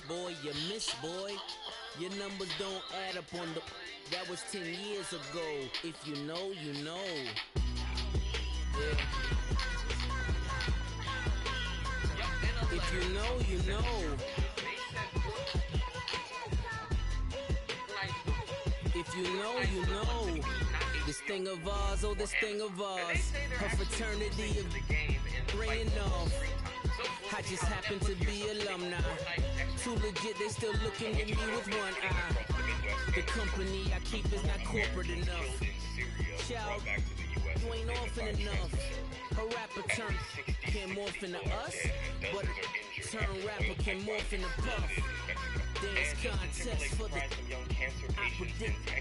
boy, you miss, boy. Your numbers don't add up on the... That was 10 years ago. If you know, you know. Yeah. If you know, you know. If you know, you know. This thing of ours, oh, this thing of ours. Her fraternity of rain off. I just happen to be alumni. Too legit, they still looking at me with one eye. The company I keep is not corporate enough. Child, you ain't orphan enough. A rapper turn can morph into us, but a turn rapper can morph into puff. Dance contest for the I predict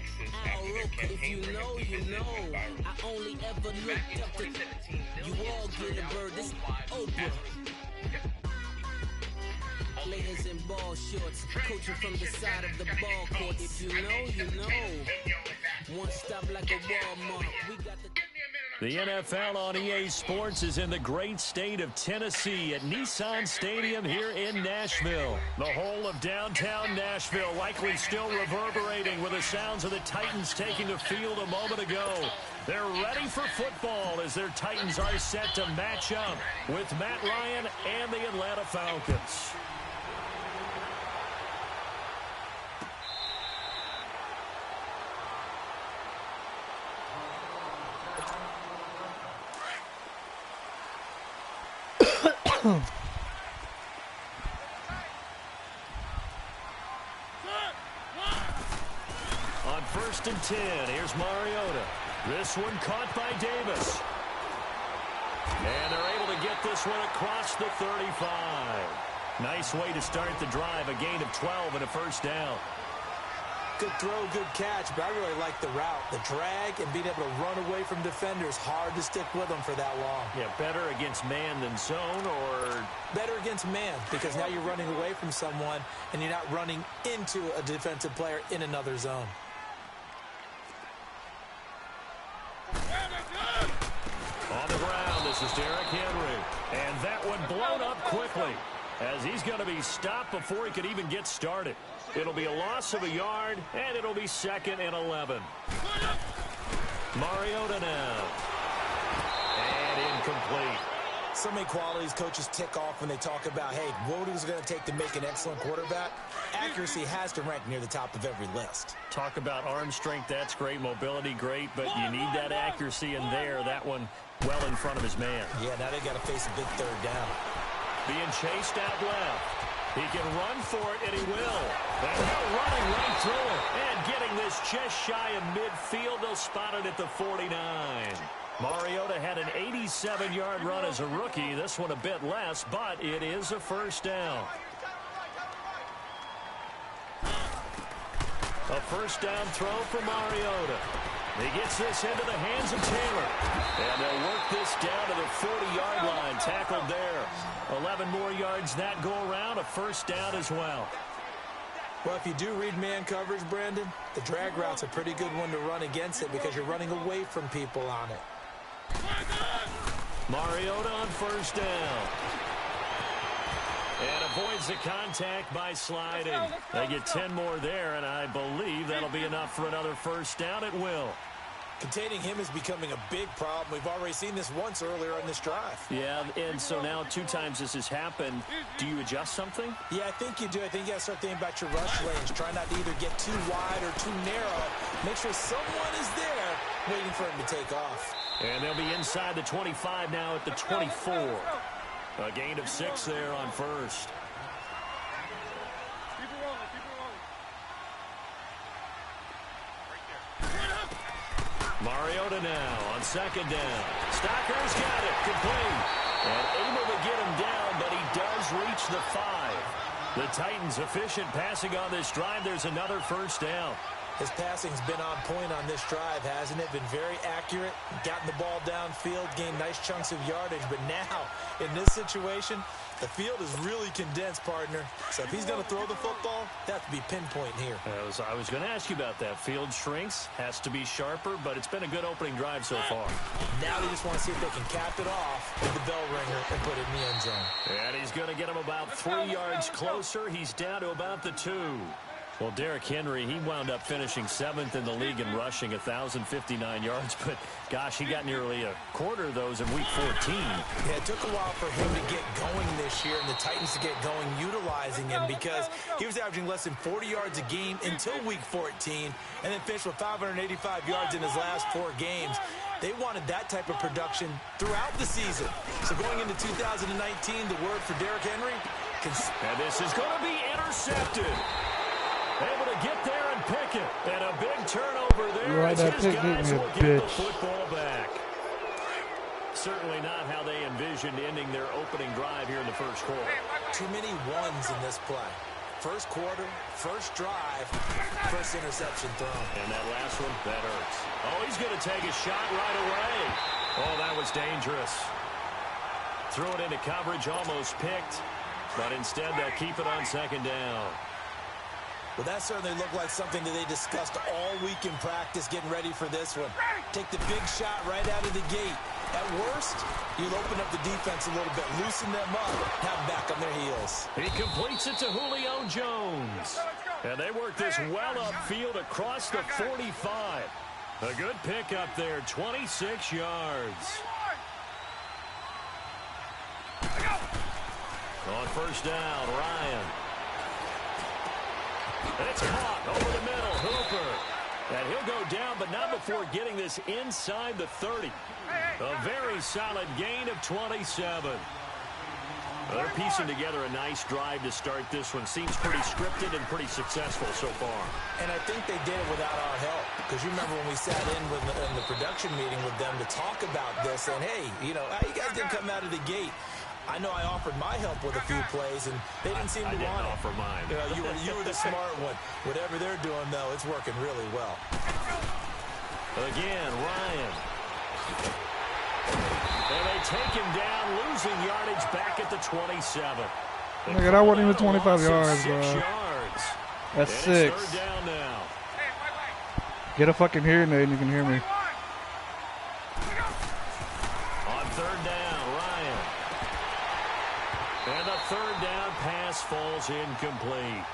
Al Roker. If you know, you know. I only ever looked up to you all get a bird. This Oprah. Players in ball shorts, coaching from the side of the ball court. If you know, you know. One stop like a Walmart. We got the NFL on EA Sports is in the great state of Tennessee at Nissan Stadium here in Nashville. The whole of downtown Nashville likely still reverberating with the sounds of the Titans taking the field a moment ago. They're ready for football as their Titans are set to match up with Matt Ryan and the Atlanta Falcons. On 1st and 10, here's Mariota. This one caught by Davis. And they're able to get this one across the 35. Nice way to start the drive, a gain of 12 and a first down. Good throw, good catch, but I really like the route. The drag and being able to run away from defenders. Hard to stick with them for that long. Yeah, better against man than zone, or... Better against man, because now you're running away from someone and you're not running into a defensive player in another zone. On the ground, this is Derrick Henry. And that one blown up quickly, as he's going to be stopped before he could even get started. It'll be a loss of a yard, and it'll be 2nd and 11. Mariota now. And incomplete. So many qualities coaches tick off when they talk about, hey, what is it going to take to make an excellent quarterback? Accuracy has to rank near the top of every list. Talk about arm strength, that's great. Mobility, great, but you need that accuracy in there. That one well in front of his man. Yeah, now they got to face a big third down. Being chased out left. He can run for it, and he will. And they're running right through it. And getting this just shy of midfield. They'll spot it at the 49. Mariota had an 87-yard run as a rookie. This one a bit less, but it is a first down. A first down throw for Mariota. He gets this into the hands of Taylor. And they'll work this down to the 40-yard line. Tackled there. 11 more yards that go around. A first down as well. Well, if you do read man coverage, Brandon, the drag route's a pretty good one to run against it because you're running away from people on it. Mariota on first down. And avoids the contact by sliding. They get 10 more there, and I believe that'll be enough for another first down. It will. Containing him is becoming a big problem. We've already seen this once earlier in this drive. Yeah, and so now 2 times this has happened. Do you adjust something? Yeah, I think you do. I think you got to start thinking about your rush lanes. Try not to either get too wide or too narrow. Make sure someone is there waiting for him to take off. And they'll be inside the 25 now at the 24. A gain of 6 there on first. Mariota now on second down. Stocker's got it. Complete. And able to get him down, but he does reach the 5. The Titans efficient passing on this drive. There's another first down. His passing's been on point on this drive, hasn't it? Been very accurate, gotten the ball downfield, gained nice chunks of yardage. But now, in this situation, the field is really condensed, partner. So if he's going to throw the football, that has to be pinpoint here. I was going to ask you about that. Field shrinks, has to be sharper, but it's been a good opening drive so far. Now they just want to see if they can cap it off with the bell ringer and put it in the end zone. And he's going to get him about 3 yards closer. He's down to about the 2. Well, Derrick Henry, he wound up finishing 7th in the league in rushing, 1,059 yards. But, gosh, he got nearly a quarter of those in Week 14. Yeah, it took a while for him to get going this year and the Titans to get going utilizing him because he was averaging less than 40 yards a game until Week 14 and then finished with 585 yards in his last 4 games. They wanted that type of production throughout the season. So going into 2019, the word for Derrick Henry. And this is going to be intercepted. Able to get there and pick it. And a big turnover there as his guys will get the football back. Certainly not how they envisioned ending their opening drive here in the first quarter. Too many ones in this play. First quarter, first drive, first interception thrown. And that last one, that hurts. Oh, he's going to take a shot right away. Oh, that was dangerous. Threw it into coverage, almost picked. But instead, they'll keep it on second down. Well, that certainly looked like something that they discussed all week in practice getting ready for this one. Take the big shot right out of the gate. At worst, you'll open up the defense a little bit, loosen them up, have them back on their heels. He completes it to Julio Jones. And they work this well upfield across the 45. A good pick up there, 26 yards. On first down, Ryan. It's caught over the middle, Hooper. And he'll go down, but not before getting this inside the 30. A very solid gain of 27. They're piecing together a nice drive to start this one. Seems pretty scripted and pretty successful so far. And I think they did it without our help. Because you remember when we sat in the production meeting with them to talk about this. And, hey, you know, you guys didn't come out of the gate. I know I offered my help with a few plays, and they didn't seem to want it. I didn't offer mine. You know, you were the smart one. Whatever they're doing, though, it's working really well. Again, Ryan. And they take him down, losing yardage back at the 27. Look at that, wasn't even 25 yards, bro. That's 6. Third down now. Get a fucking hearing aid and you can hear me. On third down, Ryan. And the third down pass falls incomplete.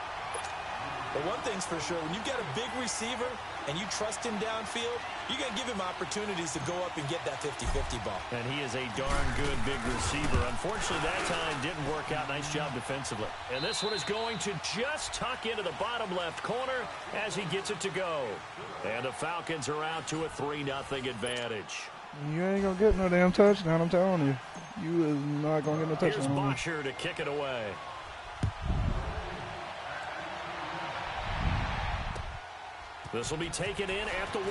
But one thing's for sure, when you've got a big receiver and you trust him downfield, you're going to give him opportunities to go up and get that 50-50 ball. And he is a darn good big receiver. Unfortunately, that time didn't work out. Nice job defensively. And this one is going to just tuck into the bottom left corner as he gets it to go. And the Falcons are out to a 3-0 advantage. You ain't going to get no damn touchdown, I'm telling you. You is not going to get no touchdown. Here's Bosher to kick it away. This will be taken in at the 1.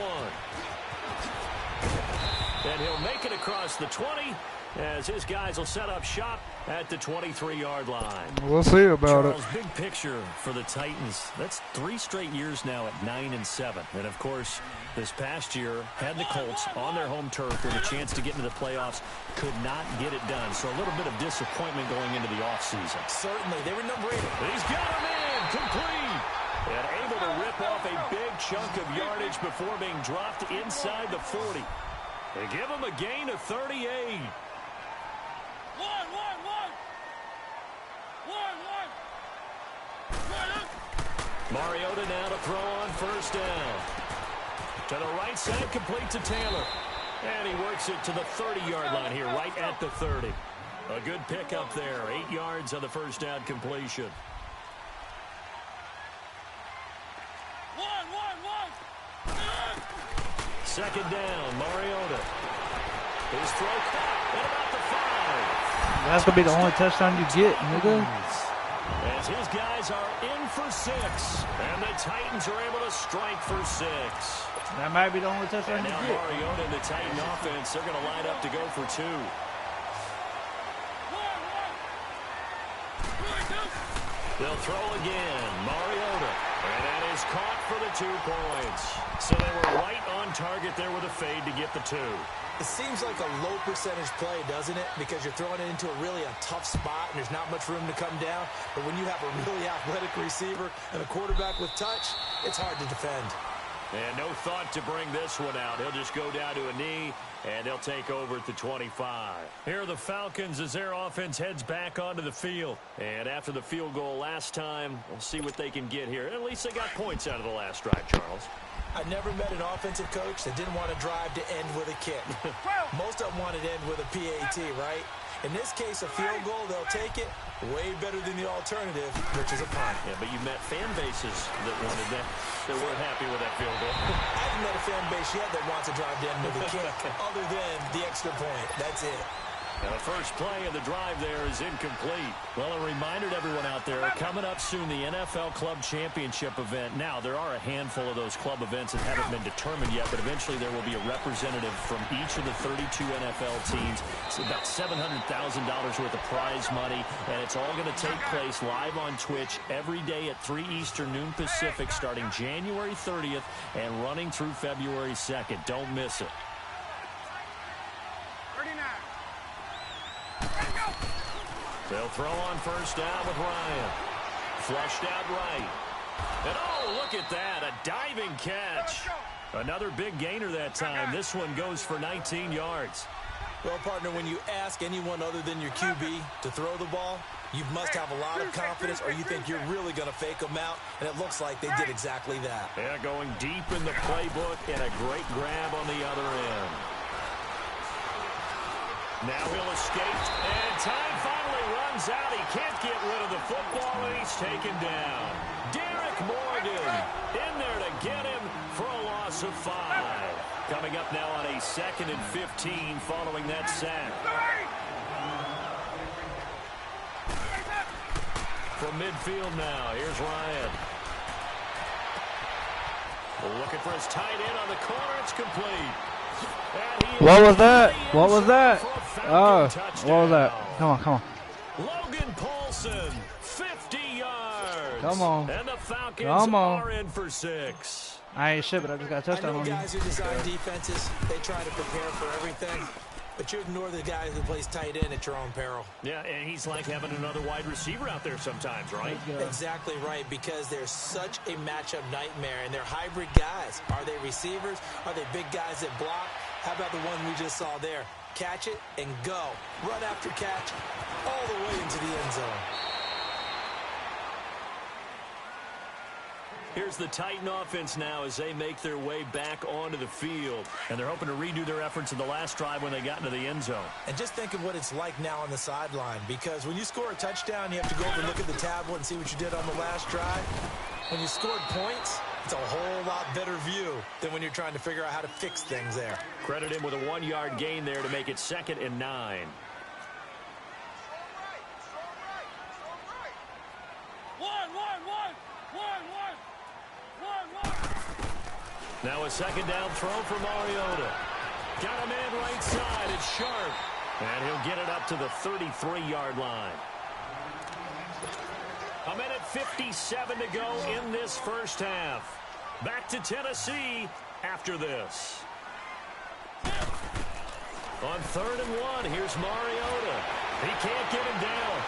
And he'll make it across the 20 as his guys will set up shop at the 23-yard line. We'll see about Charles, big picture for the Titans. That's 3 straight years now at 9-7. And, of course, this past year had the Colts on their home turf with a chance to get into the playoffs. Could not get it done. So a little bit of disappointment going into the offseason. Certainly. They were number 8. He's got him in. Complete. And able to rip off a big chunk of yardage before being dropped inside the 40. They give him a gain of 38. Mariota now to throw on first down. To the right side, complete to Taylor. And he works it to the 30-yard line here, right at the 30. A good pickup there, 8 yards on the first down completion. Second down, Mariota. His throw caught at about the 5. That's going to be the only touchdown you get, nigga. As his guys are in for 6. And the Titans are able to strike for 6. That might be the only touchdown you get. And now Mariota and the Titan offense, they're going to line up to go for 2. They'll throw again. Mariota. And that is caught for the 2 points. So they were right on target there with a fade to get the 2. It seems like a low percentage play, doesn't it? Because you're throwing it into a tough spot and there's not much room to come down. But when you have a really athletic receiver and a quarterback with touch, it's hard to defend. And no thought to bring this one out. He'll just go down to a knee, and they'll take over at the 25. Here are the Falcons as their offense heads back onto the field. And after the field goal last time, we'll see what they can get here. At least they got points out of the last drive, Charles. I never met an offensive coach that didn't want to drive to end with a kick. Most of them wanted to end with a PAT, right? In this case, a field goal, they'll take it. Way better than the alternative, which is a punt. Yeah, but you met fan bases that wanted that. They weren't happy with that field goal. I haven't met a fan base yet that wants to drive to end with a kick, other than the extra point. That's it. Now the first play of the drive there is incomplete. Well, a reminder to everyone out there, coming up soon, the NFL Club Championship event. Now, there are a handful of those club events that haven't been determined yet, but eventually there will be a representative from each of the 32 NFL teams. It's about $700,000 worth of prize money, and it's all going to take place live on Twitch every day at 3 Eastern, noon Pacific, starting January 30th and running through February 2nd. Don't miss it. They'll throw on first down with Ryan. Flushed out right. And oh, look at that, a diving catch. Another big gainer that time. This one goes for 19 yards. Well, partner, when you ask anyone other than your QB to throw the ball, you must have a lot of confidence or you think you're really going to fake them out, and it looks like they did exactly that. Yeah, going deep in the playbook and a great grab on the other end. Now he'll escape, and time finally runs out. He can't get rid of the football, and he's taken down. Derek Morgan in there to get him for a loss of 5. Coming up now on a 2nd and 15 following that sack. From midfield now, here's Ryan. Looking for his tight end on the corner. It's complete. What was that? What was that? Oh, what was that? Come on, come on. Logan Paulson, 50 yards. Come on. And the Falcons are in for 6. I ain't shit, but I just got a touchdown on you. Guys who design defenses, they try to prepare for everything, but you ignore the guy who plays tight end at your own peril. Yeah, and he's like having another wide receiver out there sometimes, right? Exactly right, because they're such a matchup nightmare, and they're hybrid guys. Are they receivers? Are they big guys that block? How about the one we just saw there? Catch it and go. Run after catch all the way into the end zone. Here's the Titan offense now as they make their way back onto the field. And they're hoping to redo their efforts in the last drive when they got into the end zone. And just think of what it's like now on the sideline, because when you score a touchdown, you have to go over and look at the tablet and see what you did on the last drive. When you scored points, it's a whole lot better view than when you're trying to figure out how to fix things there. Credit him with a 1-yard gain there to make it 2nd and 9. Now a 2nd down throw for Mariota. Got a man right side. It's Sharp. And he'll get it up to the 33-yard line. A minute 57 to go in this first half. Back to Tennessee after this. On 3rd and 1, here's Mariota. He can't get him down.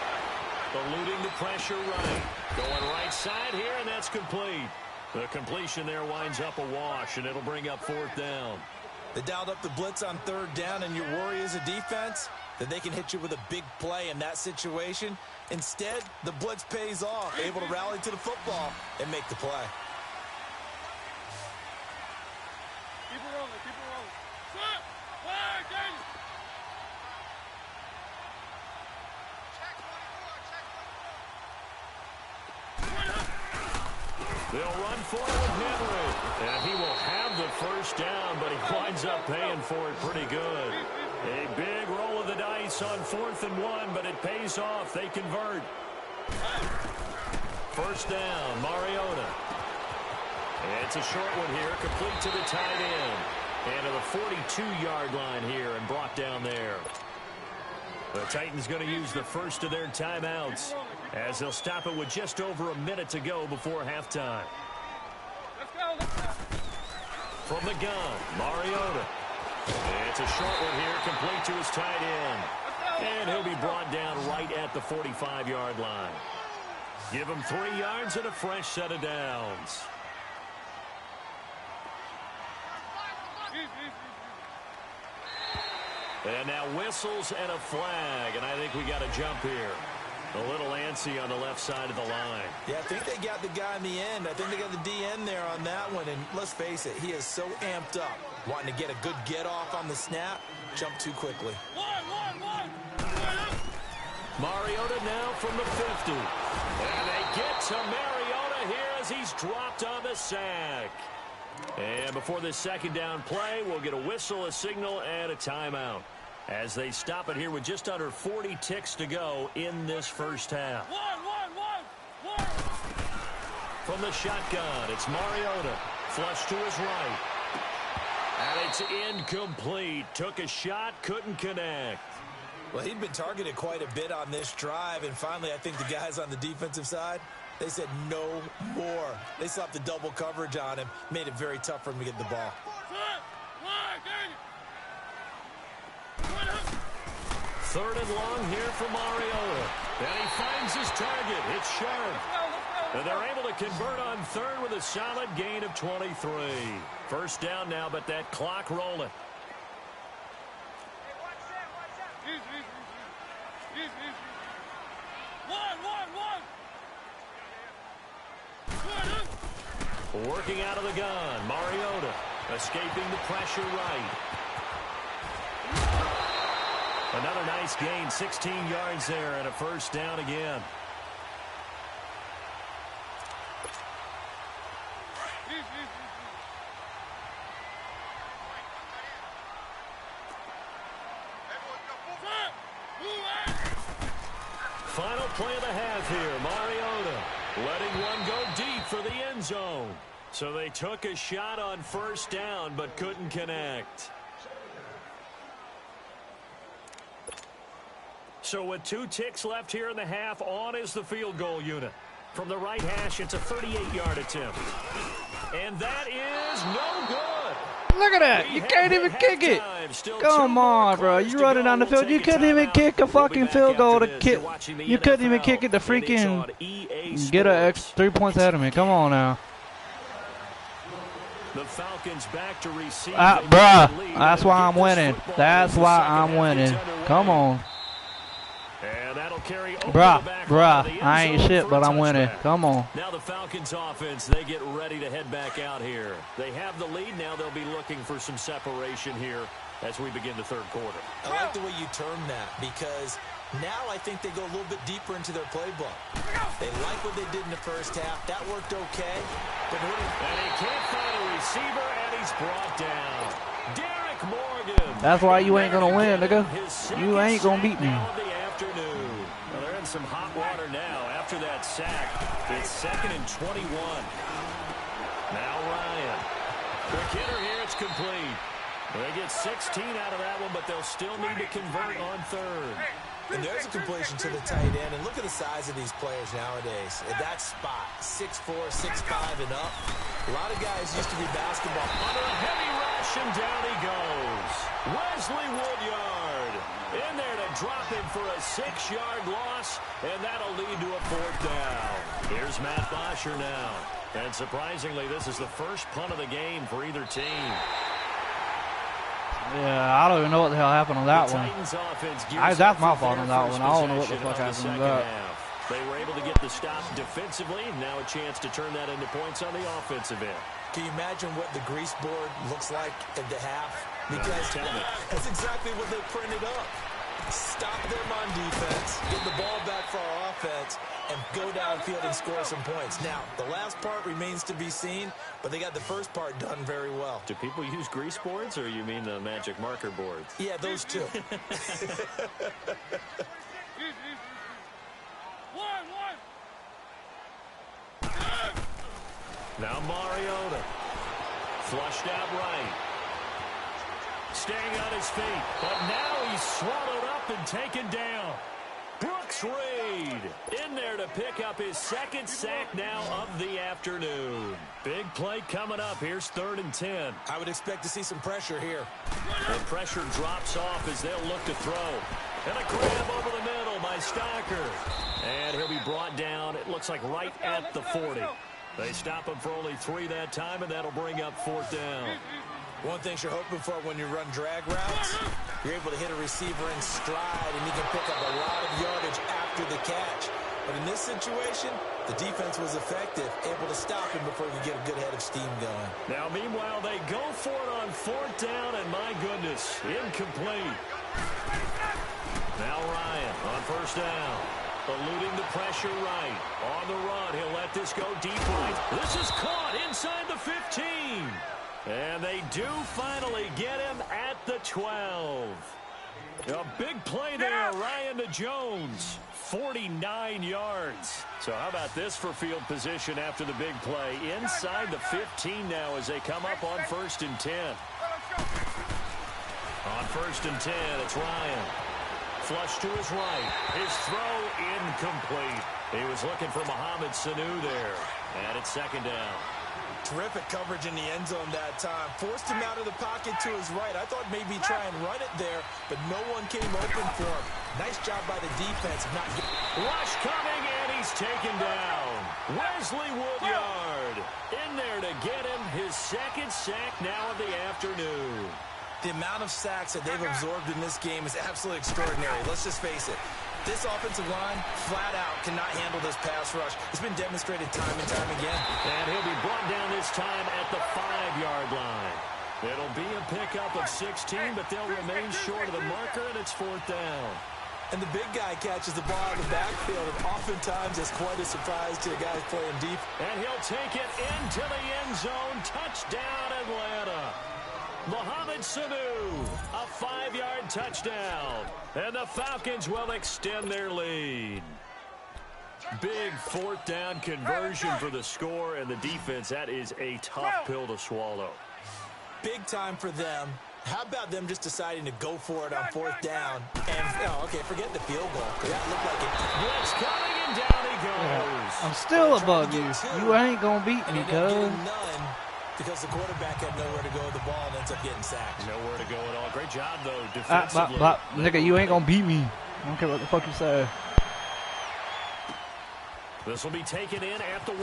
Eluding the pressure right. Going right side here, and that's complete. The completion there winds up a wash, and it'll bring up 4th down. They dialed up the blitz on 3rd down, and your worry as a defense that they can hit you with a big play in that situation. Instead, the blitz pays off, able to rally to the football and make the play. Keep it rolling, keep it rolling. Set! Fire, Daniel! They'll run for it with Henry. And he will have the first down, but he winds up paying for it pretty good. A big roll of the dice on 4th and 1, but it pays off. They convert. First down, Mariota. It's a short one here, complete to the tight end. And to the 42-yard line here and brought down there. The Titans going to use the first of their timeouts. as they'll stop it with just over a minute to go before halftime. Let's go, let's go. From the gun, Mariota. It's a short one here, complete to his tight end. And he'll be brought down right at the 45-yard line. Give him 3 yards and a fresh set of downs. And now whistles and a flag, and I think we got a jump here. A little antsy on the left side of the line. Yeah, I think they got the guy in the end. I think they got the DN there on that one. And let's face it, he is so amped up, wanting to get a good get-off on the snap, jump too quickly. Mariota now from the 50. And they get to Mariota here as he's dropped on the sack. And before this second down play, we'll get a whistle, a signal, and a timeout, as they stop it here with just under 40 ticks to go in this first half. From the shotgun, it's Mariota. Flush to his right. And it's incomplete. Took a shot, couldn't connect. Well, he'd been targeted quite a bit on this drive, and finally I think the guys on the defensive side, they said no more. They slapped the double coverage on him, made it very tough for him to get the ball. Third and long here for Mariota. And he finds his target. It's sharp. And they're able to convert on third with a solid gain of 23. First down now, but that clock rolling. Working out of the gun, Mariota escaping the pressure right. Another nice gain, 16 yards there, and a first down again. Final play of the half here, Mariota letting one go deep for the end zone. So they took a shot on first down, but couldn't connect. So with 2 ticks left here in the half, on is the field goal unit. From the right hash, it's a 38-yard attempt. And that is no good. Look at that. You can't even kick it. Come on, bro. You running down the field. You couldn't even kick a fucking field goal to kick. You couldn't even kick it to freaking get an extra 3 points ahead of me. Come on now. The Falcons back to receive. Bruh, that's why I'm winning. That's why I'm winning. Come on. And that'll carry over bruh, the back bruh, I ain't shit, but I'm winning. Come on. Now the Falcons offense, they get ready to head back out here. They have the lead. Now they'll be looking for some separation here as we begin the third quarter. I like the way you term that, because now I think they go a little bit deeper into their playbook. They like what they did in the first half. That worked okay. But and he can't find a receiver, and he's brought down. Derek Morgan. That's why you ain't going to win, nigga. You ain't going to beat me. Well, they're in some hot water now after that sack. It's 2nd and 21. Now Ryan. Quick hitter here. It's complete. They get 16 out of that one, but they'll still need to convert on third. And there's a completion to the tight end. And look at the size of these players nowadays. At that spot, 6'4", 6'5", and up. A lot of guys used to be basketball. Under a heavy rush, and down he goes. Wesley Woodyard in there to drop him for a 6-yard loss, and that'll lead to a 4th down. Here's Matt Bosher now. And surprisingly, this is the first punt of the game for either team. Yeah, I don't even know what the hell happened on that one. That's my fault on that one. I don't know what the fuck happened on that. They were able to get the stop defensively, and now a chance to turn that into points on the offensive end. Can you imagine what the grease board looks like at the half? Because that's exactly what they printed up. Stop them on defense, get the ball back for our offense, and go downfield and score some points. Now, the last part remains to be seen, but they got the first part done very well. Do people use grease boards, or you mean the magic marker boards? Yeah, those two. Now Mariota. Flushed out right. Staying on his feet, but now he's swallowed up and taken down. Brooks Reed made. In there to pick up his second sack now of the afternoon. Big play coming up. Here's 3rd and 10. I would expect to see some pressure here. The pressure drops off as they'll look to throw. And a grab over the middle by Stocker. And he'll be brought down, it looks like right at the 40. They stop him for only 3 that time, and that'll bring up 4th down. One thing you're hoping for when you run drag routes, you're able to hit a receiver in stride, and he can pick up a lot of yardage after the catch. But in this situation, the defense was effective, able to stop him before he could get a good head of steam going. Now, meanwhile, they go for it on 4th down, and my goodness, incomplete. Now Ryan on 1st down. Eluding the pressure right. On the run, he'll let this go deep right. This is caught inside the 15. And they do finally get him at the 12. A big play there, Ryan to Jones. 49 yards. So how about this for field position after the big play? Inside the 15 now as they come up on 1st and 10. On 1st and 10, it's Ryan. Flush to his right. His throw incomplete. He was looking for Mohamed Sanu there. And it's 2nd down. Terrific coverage in the end zone that time. Forced him out of the pocket to his right. I thought maybe try and run it there, but no one came open for him. Nice job by the defense of not getting... Rush coming, and he's taken down. Wesley Woodyard in there to get him his 2nd sack now of the afternoon. The amount of sacks that they've absorbed in this game is absolutely extraordinary. Let's just face it. This offensive line, flat out, cannot handle this pass rush. It's been demonstrated time and time again. And he'll be brought down this time at the 5-yard line. It'll be a pickup of 16, but they'll remain short of the marker, and it's 4th down. And the big guy catches the ball in the backfield, and oftentimes it's quite a surprise to the guys playing deep. And he'll take it into the end zone. Touchdown, Atlanta. Mohamed Sanu, a 5-yard touchdown. And the Falcons will extend their lead. Big 4th down conversion for the score, and the defense, that is a tough pill to swallow. Big time for them. How about them just deciding to go for it on 4th down? And, okay, forget the field goal. That looked like it. Blitz coming, and down he goes. I'm still above you. You ain't going to beat me, cuz. Because the quarterback had nowhere to go with the ball and ends up getting sacked. Nowhere to go at all. Great job, though, defensively. Nigga, you ain't going to beat me. I don't care what the fuck you say. This will be taken in at the 1.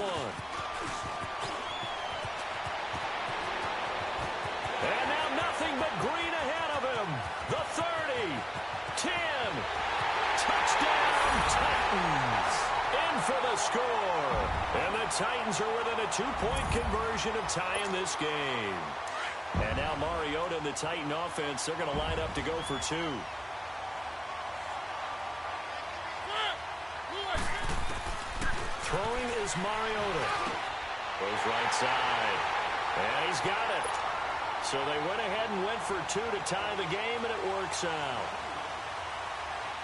And now nothing but green ahead of him. The 30, 10, touchdown Titans. In for the score. And the Titans are within a 2-point conversion of tying this game. And now Mariota and the Titan offense, they're going to line up to go for 2. Throwing is Mariota. Goes right side. And he's got it. So they went ahead and went for 2 to tie the game, and it works out.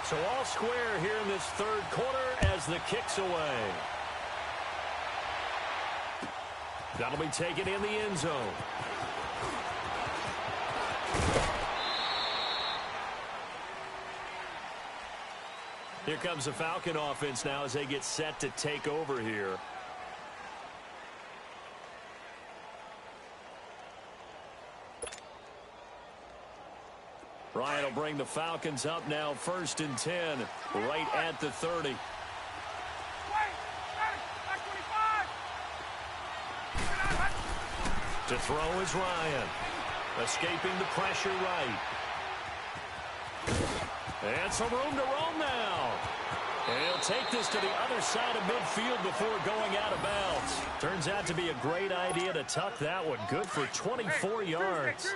So all square here in this 3rd quarter as the kick's away. That'll be taken in the end zone. Here comes the Falcon offense now as they get set to take over here. Ryan will bring the Falcons up now 1st and 10, right at the 30. To throw is Ryan. Escaping the pressure right. And some room to roam now. And he'll take this to the other side of midfield before going out of bounds. Turns out to be a great idea to tuck that one. Good for 24 yards.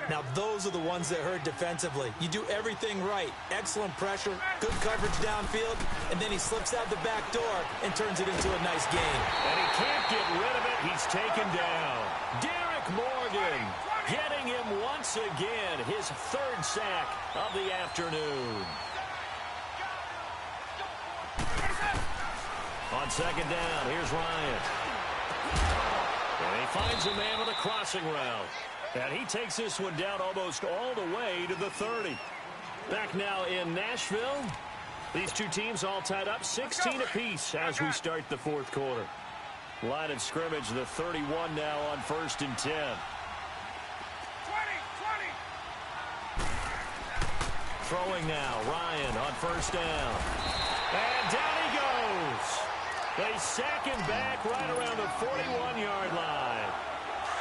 Now those are the ones that hurt defensively. You do everything right. Excellent pressure, good coverage downfield, and then he slips out the back door and turns it into a nice gain. And he can't get rid of it. He's taken down. Derek Morgan getting him once again. His 3rd sack of the afternoon. On 2nd down, here's Ryan. And he finds a man with a crossing route. And he takes this one down almost all the way to the 30. Back now in Nashville, These two teams all tied up 16 apiece as we start the fourth quarter. Line of scrimmage, the 31 now on 1st and 10. 20. Throwing now, Ryan on 1st down. And down he goes. They sack him back right around the 41-yard line.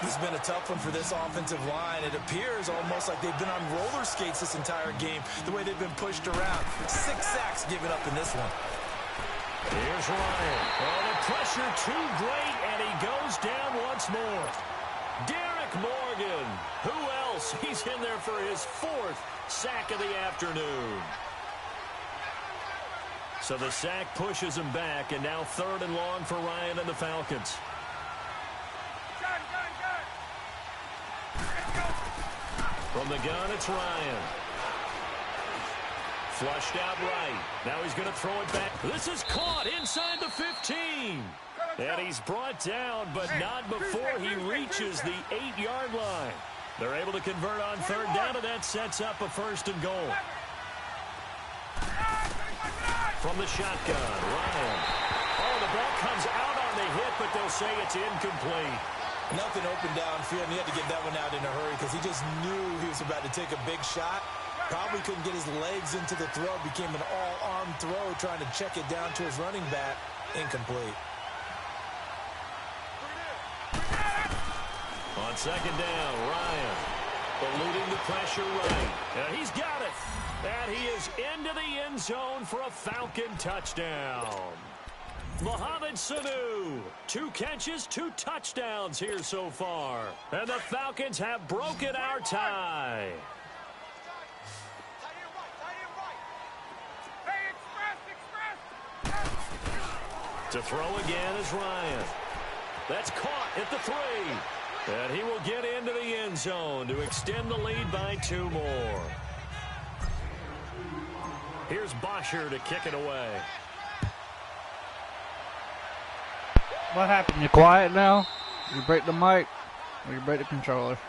This has been a tough one for this offensive line. It appears almost like they've been on roller skates this entire game, the way they've been pushed around. 6 sacks given up in this one. Here's Ryan. Oh, the pressure too great, and he goes down once more. Derek Morgan. Who else? He's in there for his 4th sack of the afternoon. So the sack pushes him back, and now 3rd and long for Ryan and the Falcons. From the gun, it's Ryan. Flushed out right. Now he's going to throw it back. This is caught inside the 15. And he's brought down, but not before he reaches the 8-yard line. They're able to convert on 3rd down, and that sets up a 1st and goal. From the shotgun, Ryan. Oh, the ball comes out on the hit, but they'll say it's incomplete. Nothing open downfield, and he had to get that one out in a hurry because he just knew he was about to take a big shot. Probably couldn't get his legs into the throw. Became an all-arm throw, trying to check it down to his running back. Incomplete. On 2nd down, Ryan eluding the pressure right. And he's got it. And he is into the end zone for a Falcon touchdown. Mohamed Sanu, 2 catches, 2 touchdowns here so far. And the Falcons have broken our tie. To throw again is Ryan. That's caught at the 3. And he will get into the end zone to extend the lead by 2 more. Here's Bosher to kick it away. What happened? You quiet now? You break the mic or you break the controller?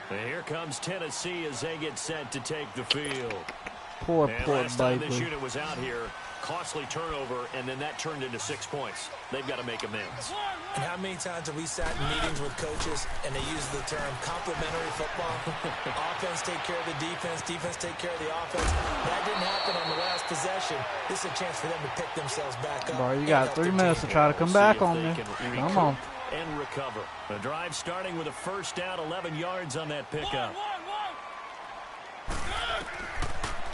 And here comes Tennessee as they get set to take the field. Poor last time this baby. unit was out here, costly turnover, and then that turned into 6 points. They've got to make amends. And how many times have we sat in meetings with coaches and they use the term complementary football? Offense take care of the defense, defense take care of the offense. That didn't happen on the last possession. This is a chance for them to pick themselves back up. Bro, you got 3 minutes to try to come back on me. Come on. And recover. The drive starting with a 1st down, 11 yards on that pickup.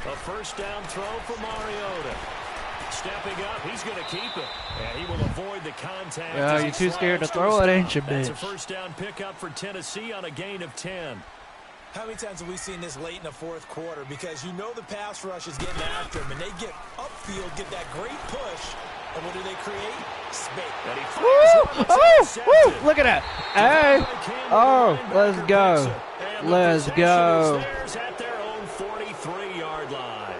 A 1st down throw for Mariota. Stepping up, he's going to keep it. And he will avoid the contact. Yeah, you're too scared to throw it, ain't you, bitch? That's a 1st down pickup for Tennessee on a gain of 10. How many times have we seen this late in the 4th quarter? Because you know the pass rush is getting after him, and they get upfield, get that great push. And what do they create? Space. Woo! Look at that. Hey! Oh, let's go. Let's go. At their own 43-yard line.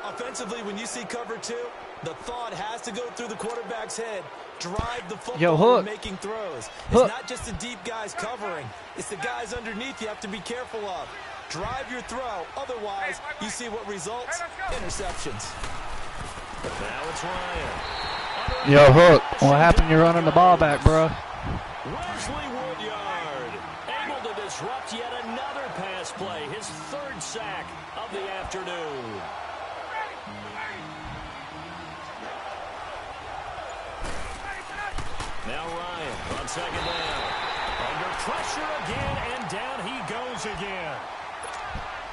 Offensively, when you see cover 2, the thought has to go through the quarterback's head. Drive the football. Yo, Hook. Making throws. Hook. It's not just the deep guys covering. It's the guys underneath you have to be careful of. Drive your throw. Otherwise, you see what results? Interceptions. Now it's Ryan. Yo, Hook, what happened? You're running the ball back, bro. Wesley Woodyard able to disrupt yet another pass play. His 3rd sack of the afternoon. Now Ryan on 2nd down. Under pressure again, and down he goes again.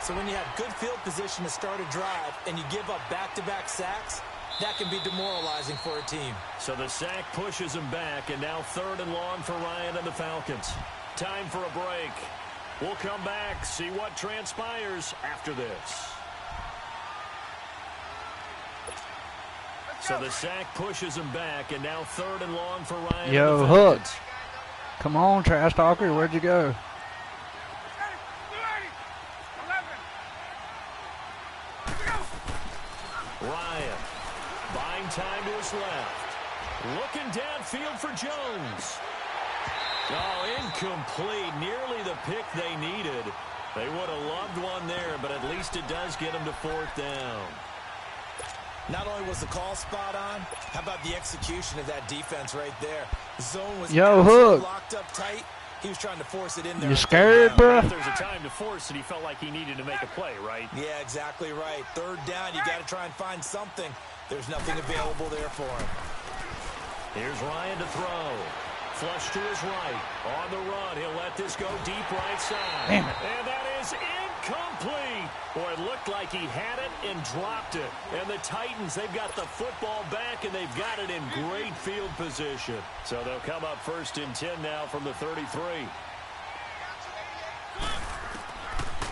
So when you have good field position to start a drive and you give up back-to-back sacks, that can be demoralizing for a team. So the sack pushes him back, and now 3rd and long for Ryan and the Falcons. Time for a break. We'll come back, see what transpires after this. So the sack pushes him back, and now 3rd and long for Ryan. Yo, and the Hook. Falcons. Come on, trash talker. Where'd you go? Ryan buying time to his left. Looking downfield for Jones. Oh, incomplete. Nearly the pick they needed. They would have loved one there, but at least it does get them to 4th down. Not only was the call spot on, how about the execution of that defense right there? The zone was Hook. Locked up tight. He was trying to force it in there. You scared, bro? If there's a time to force it, he felt like he needed to make a play, right? Yeah, exactly right. Third down, you got to try and find something. There's nothing available there for him. Here's Ryan to throw. Flush to his right. On the run, he'll let this go deep right side. Damn it. And that is incomplete. Boy, it looked like he had it and dropped it. And the Titans, they've got the football back, and they've got it in great field position. So they'll come up 1st and 10 now from the 33.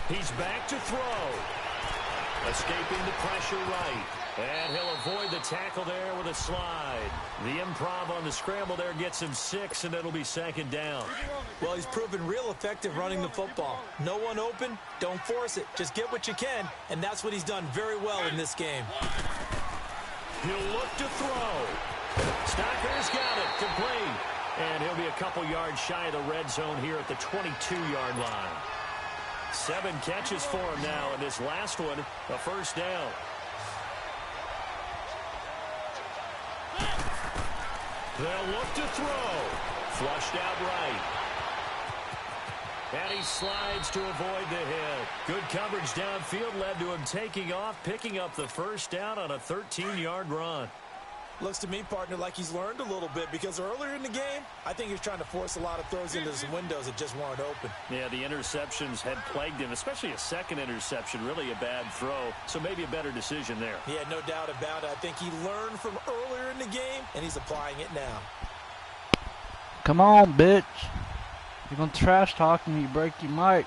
He's back to throw. Escaping the pressure right. And he'll avoid the tackle there with a slide. The improv on the scramble there gets him 6, and it'll be 2nd down. Well, he's proven real effective running the football. No one open, don't force it. Just get what you can, and that's what he's done very well in this game. He'll look to throw. Stocker's got it, complete. And he'll be a couple yards shy of the red zone here at the 22-yard line. 7 catches for him now, and this last one, a 1st down. They'll look to throw. Flushed out right. And he slides to avoid the hit. Good coverage downfield led to him taking off, picking up the 1st down on a 13-yard run. Looks to me, partner, like he's learned a little bit because earlier in the game, I think he was trying to force a lot of throws into some windows that just weren't open. Yeah, the interceptions had plagued him, especially a 2nd interception, really a bad throw. So maybe a better decision there. Yeah, no doubt about it. I think he learned from earlier in the game, and he's applying it now. Come on, bitch. You're going to trash talk me, you break your mic.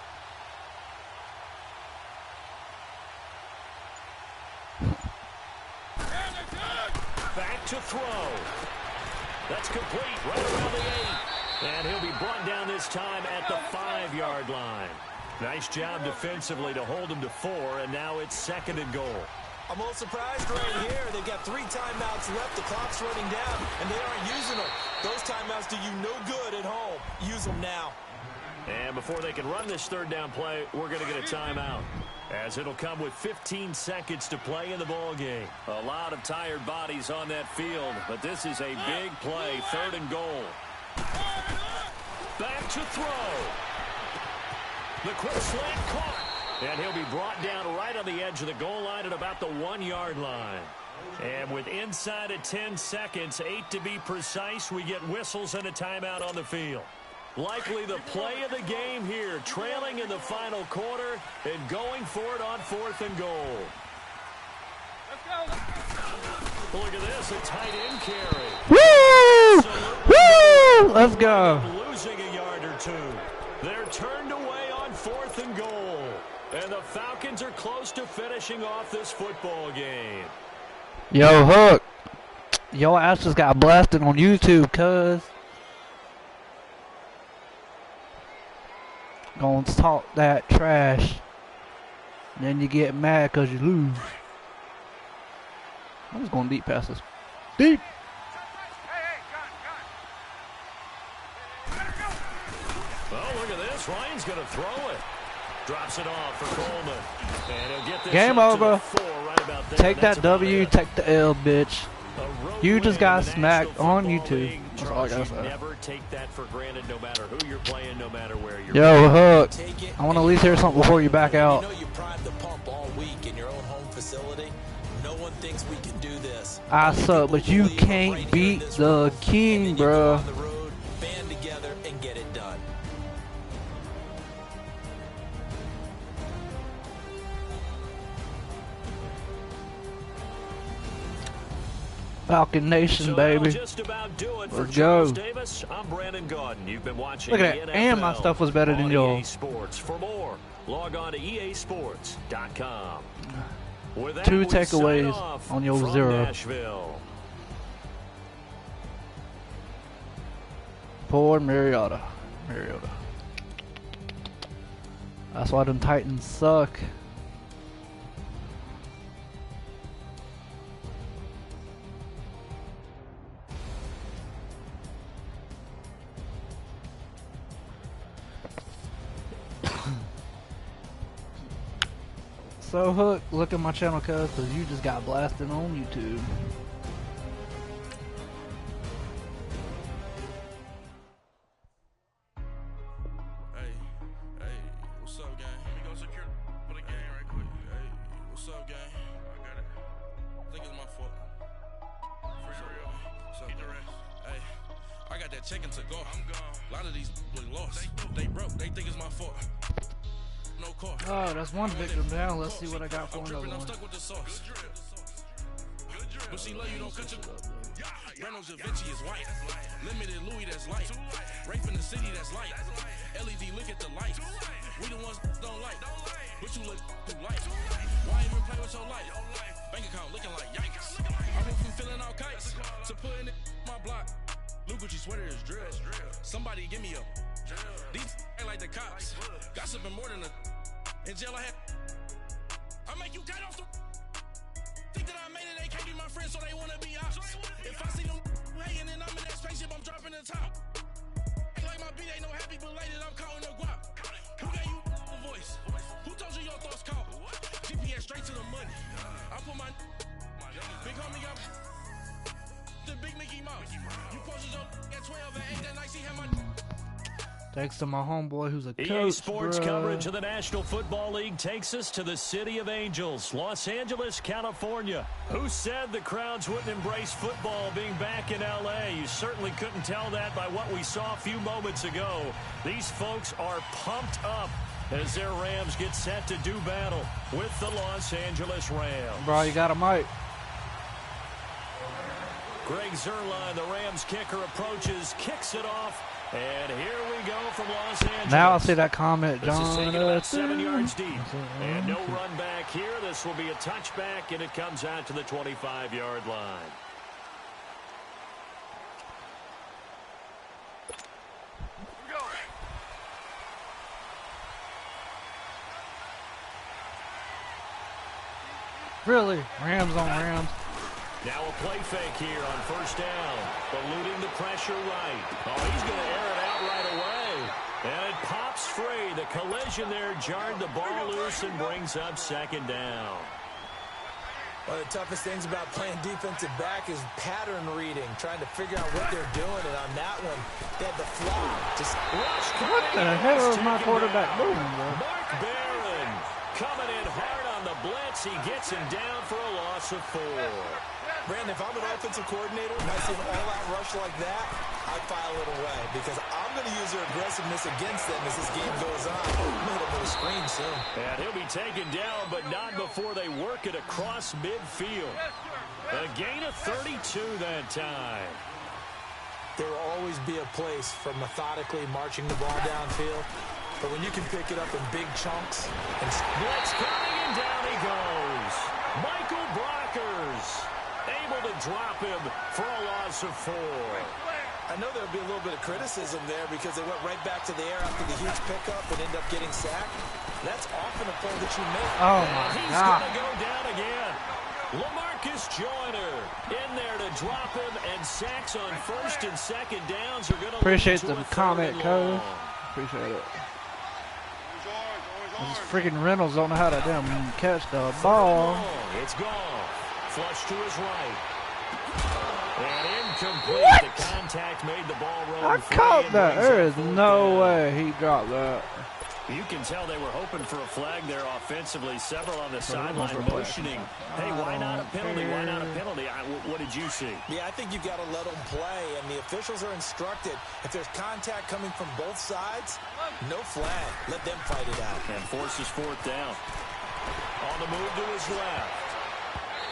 Back to throw. That's complete right around the 8. And he'll be brought down this time at the 5-yard line. Nice job defensively to hold him to 4, and now it's 2nd and goal. I'm a little surprised right here. They've got 3 timeouts left. The clock's running down, and they aren't using them. Those timeouts do you no good at home. Use them now. And before they can run this 3rd down play, we're going to get a timeout, as it'll come with 15 seconds to play in the ball game. A lot of tired bodies on that field, but this is a big play, 3rd and goal. Back to throw. The quick slant caught, and he'll be brought down right on the edge of the goal line at about the 1-yard line. And with inside of 10 seconds, 8 to be precise, we get whistles and a timeout on the field. Likely the play of the game here, trailing in the final quarter and going for it on 4th and goal. Look at this, a tight end carry. Woo! Woo! Let's go. Losing a yard or 2. They're turned away on 4th and goal. And the Falcons are close to finishing off this football game. Yo, Hook. Your ass just got blasted on YouTube, cuz. Gonna talk that trash. Then you get mad because you lose. I'm just going deep passes. Deep. Oh, look at this. Ryan's going to throw it. Drops it off for Coleman. And he'll get this Game up to over. the 4 right about there. Take That's that W, about it. take the L, bitch. A road You just win got in the smacked National on Football YouTube. League. That's all I Charles, gotta you say. never take that for granted, no matter who you're playing, no matter where you're Yo, Hook. Take it. I want to at least hear something before you back out. You know you primed the pump all week in your own home facility. No one thinks we can do this. I suck, but you Believe right can't here in beat this the room, and king, then you go bruh. on the road, band together, and get it done. Falcon Nation, So baby. that'll just about do it for Let's Charles go. Davis. I'm Brandon Gaudin. You've been watching Look at the that. And my NFL stuff was better than on yours. EA Sports. For more, log on to easports.com. With that, 2 we sign takeaways off on your from 0. Nashville. Poor Mariota. That's why them Titans suck. So Hook, look at my channel, cuz, because you just got blasted on YouTube. Hey, what's up, gang? Let me go secure for the game right quick. Hey, what's up, gang? I got it. I think it's my fault. For real. What's up, hey, I got that chicken to go. I'm gone. A lot of these look lost. They broke. They think it's my fault. No car. Oh, that's one victim down. Let's see what I got for another I'm one. stuck with the sauce. But she love you, don't cut your. Breno Javinci is white. Limited Louis, that's light. Rape in the city, that's light. LED, look at the light. We the ones don't like. But you look through light. Why even play with your life? Bank account looking like yikes. I went from filling out kites to putting it my block. Blue Gucci sweater is drill. Somebody give me a. These ain't like the cops. Gossiping more than a. In jail I had. I make you cut off the. Think that I made it, they can't be my friends, so they wanna be ops. If I see them hating and I'm in that spaceship, I'm dropping the top. Ain't like my beat, ain't no happy belated, I'm counting the guap. Who gave you the voice? Who told you your thoughts count? GPS straight to the money. I put my big homie got the big Mickey Mouse. You posted your at 12 and 8 that night, she had my. Thanks to my homeboy who's a coach, EA Sports bruh. coverage of the National Football League takes us to the City of Angels, Los Angeles, California. Who said the crowds wouldn't embrace football being back in L.A.? You certainly couldn't tell that by what we saw a few moments ago. These folks are pumped up as their Rams get set to do battle with the Los Angeles Rams. Bro, you got a mic. Greg Zuerlein, the Rams kicker, approaches, kicks it off. And here we go from Los Angeles. Now I see that comment, This is John. taken about 7 yards deep. And no run back here. This will be a touchback, and it comes out to the 25-yard line. Really? Rams on Rams. Now a play fake here on first down. Eluding the pressure right. Oh, he's going to air it out right away. And it pops free. The collision there jarred the ball loose and brings up second down. One of the toughest things about playing defensive back is pattern reading, trying to figure out what they're doing. And on that one, they had the fly. Just What the hell is my quarterback doing, bro? Mark Barron coming in hard on the blitz. He gets him down for a loss of 4. Brandon, if I'm an offensive coordinator and I see an all-out rush like that, I file it away because I'm going to use their aggressiveness against them as this game goes on. I'm going to hit him with a screen soon. And he'll be taken down, but not before they work it across midfield. A gain of 32 that time. There will always be a place for methodically marching the ball downfield, but when you can pick it up in big chunks and blitz coming, and down he goes. Michael Brockers able to drop him for a loss of 4. I know there'll be a little bit of criticism there because they went right back to the air after the huge pickup and ended up getting sacked. That's often a play that you make. Oh, my He's God. going to go down again. LaMarcus Joyner in there to drop him, and sacks on first and second downs are going to Appreciate lead to the a comment, third and coach. long. Appreciate it. These freaking Reynolds don't know how to damn catch the ball. It's gone. Flush to his right. And incomplete. What? The contact made the ball roll. I caught that. There is no way he dropped that. You can tell they were hoping for a flag there offensively. Several on the sideline motioning. Hey, why not a penalty? Why not a penalty? What did you see? Yeah, I think you've got to let them play, and the officials are instructed. If there's contact coming from both sides, no flag. Let them fight it out. And forces fourth down. On the move to his left.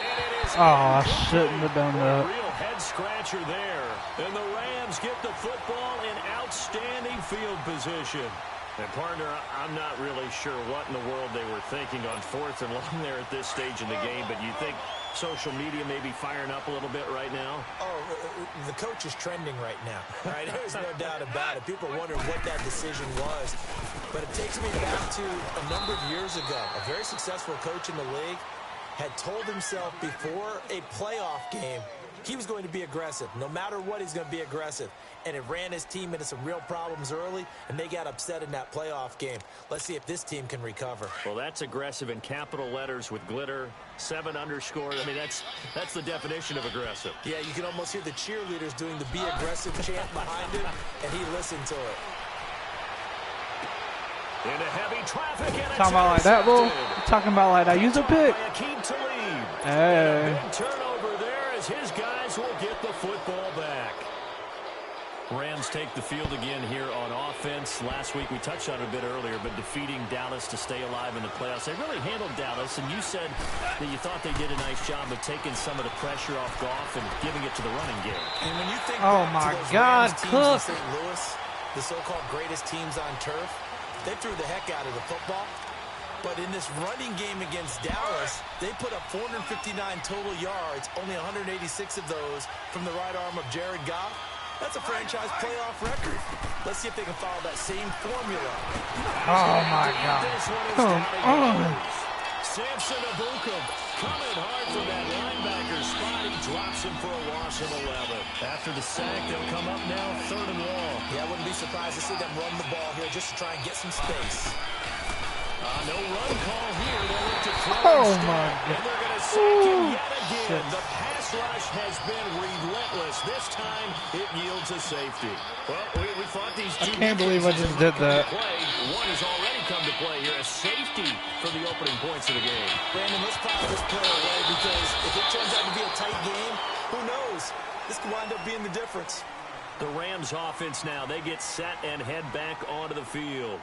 And it is Oh, I shouldn't have done a that. real head scratcher there. And the Rams get the football in outstanding field position. And, partner, I'm not really sure what in the world they were thinking on fourth and long there at this stage in the game, but you think social media may be firing up a little bit right now? Oh, the coach is trending right now, right? There's no doubt about it. People are wondering what that decision was. But it takes me back to a number of years ago. A very successful coach in the league had told himself before a playoff game he was going to be aggressive. No matter what, he's going to be aggressive. And it ran his team into some real problems early, and they got upset in that playoff game. Let's see if this team can recover. Well, that's aggressive in capital letters with glitter, 7 underscore. I mean, that's the definition of aggressive. Yeah, you can almost hear the cheerleaders doing the be aggressive chant behind him, and he listened to it. Into heavy traffic, and Talking about like that, bro. Talking about like that. Use a pick. Hey. Big turnover there as his guys will get the football back. Rams take the field again here on offense. Last week we touched on it a bit earlier, but defeating Dallas to stay alive in the playoffs. They really handled Dallas, and you said that you thought they did a nice job of taking some of the pressure off Goff and giving it to the running game. And when you think oh my God, Cook. St. Louis, the so-called greatest teams on turf, they threw the heck out of the football. But in this running game against Dallas, they put up 459 total yards, only 186 of those from the right arm of Jared Goff. That's a franchise playoff record. Let's see if they can follow that same formula. Oh, my God. Come on. Samson Abukum coming hard for that linebacker spot. He drops him for a loss of 11. After the sack, they'll come up now 3rd and long. Yeah, I wouldn't be surprised to see them run the ball here just to try and get some space. No run call here. They'll look to throw oh, instead. my God. And they're going to sack him yet again. Shit. The pass rush has been relentless. This time, it yields a safety. Well, we thought these two... I can't believe I just did that. One has already come to play here. A safety for the opening points of the game. Brandon, let's file this play away because if it turns out to be a tight game, who knows? This could wind up being the difference. The Rams offense now. They get set and head back onto the field.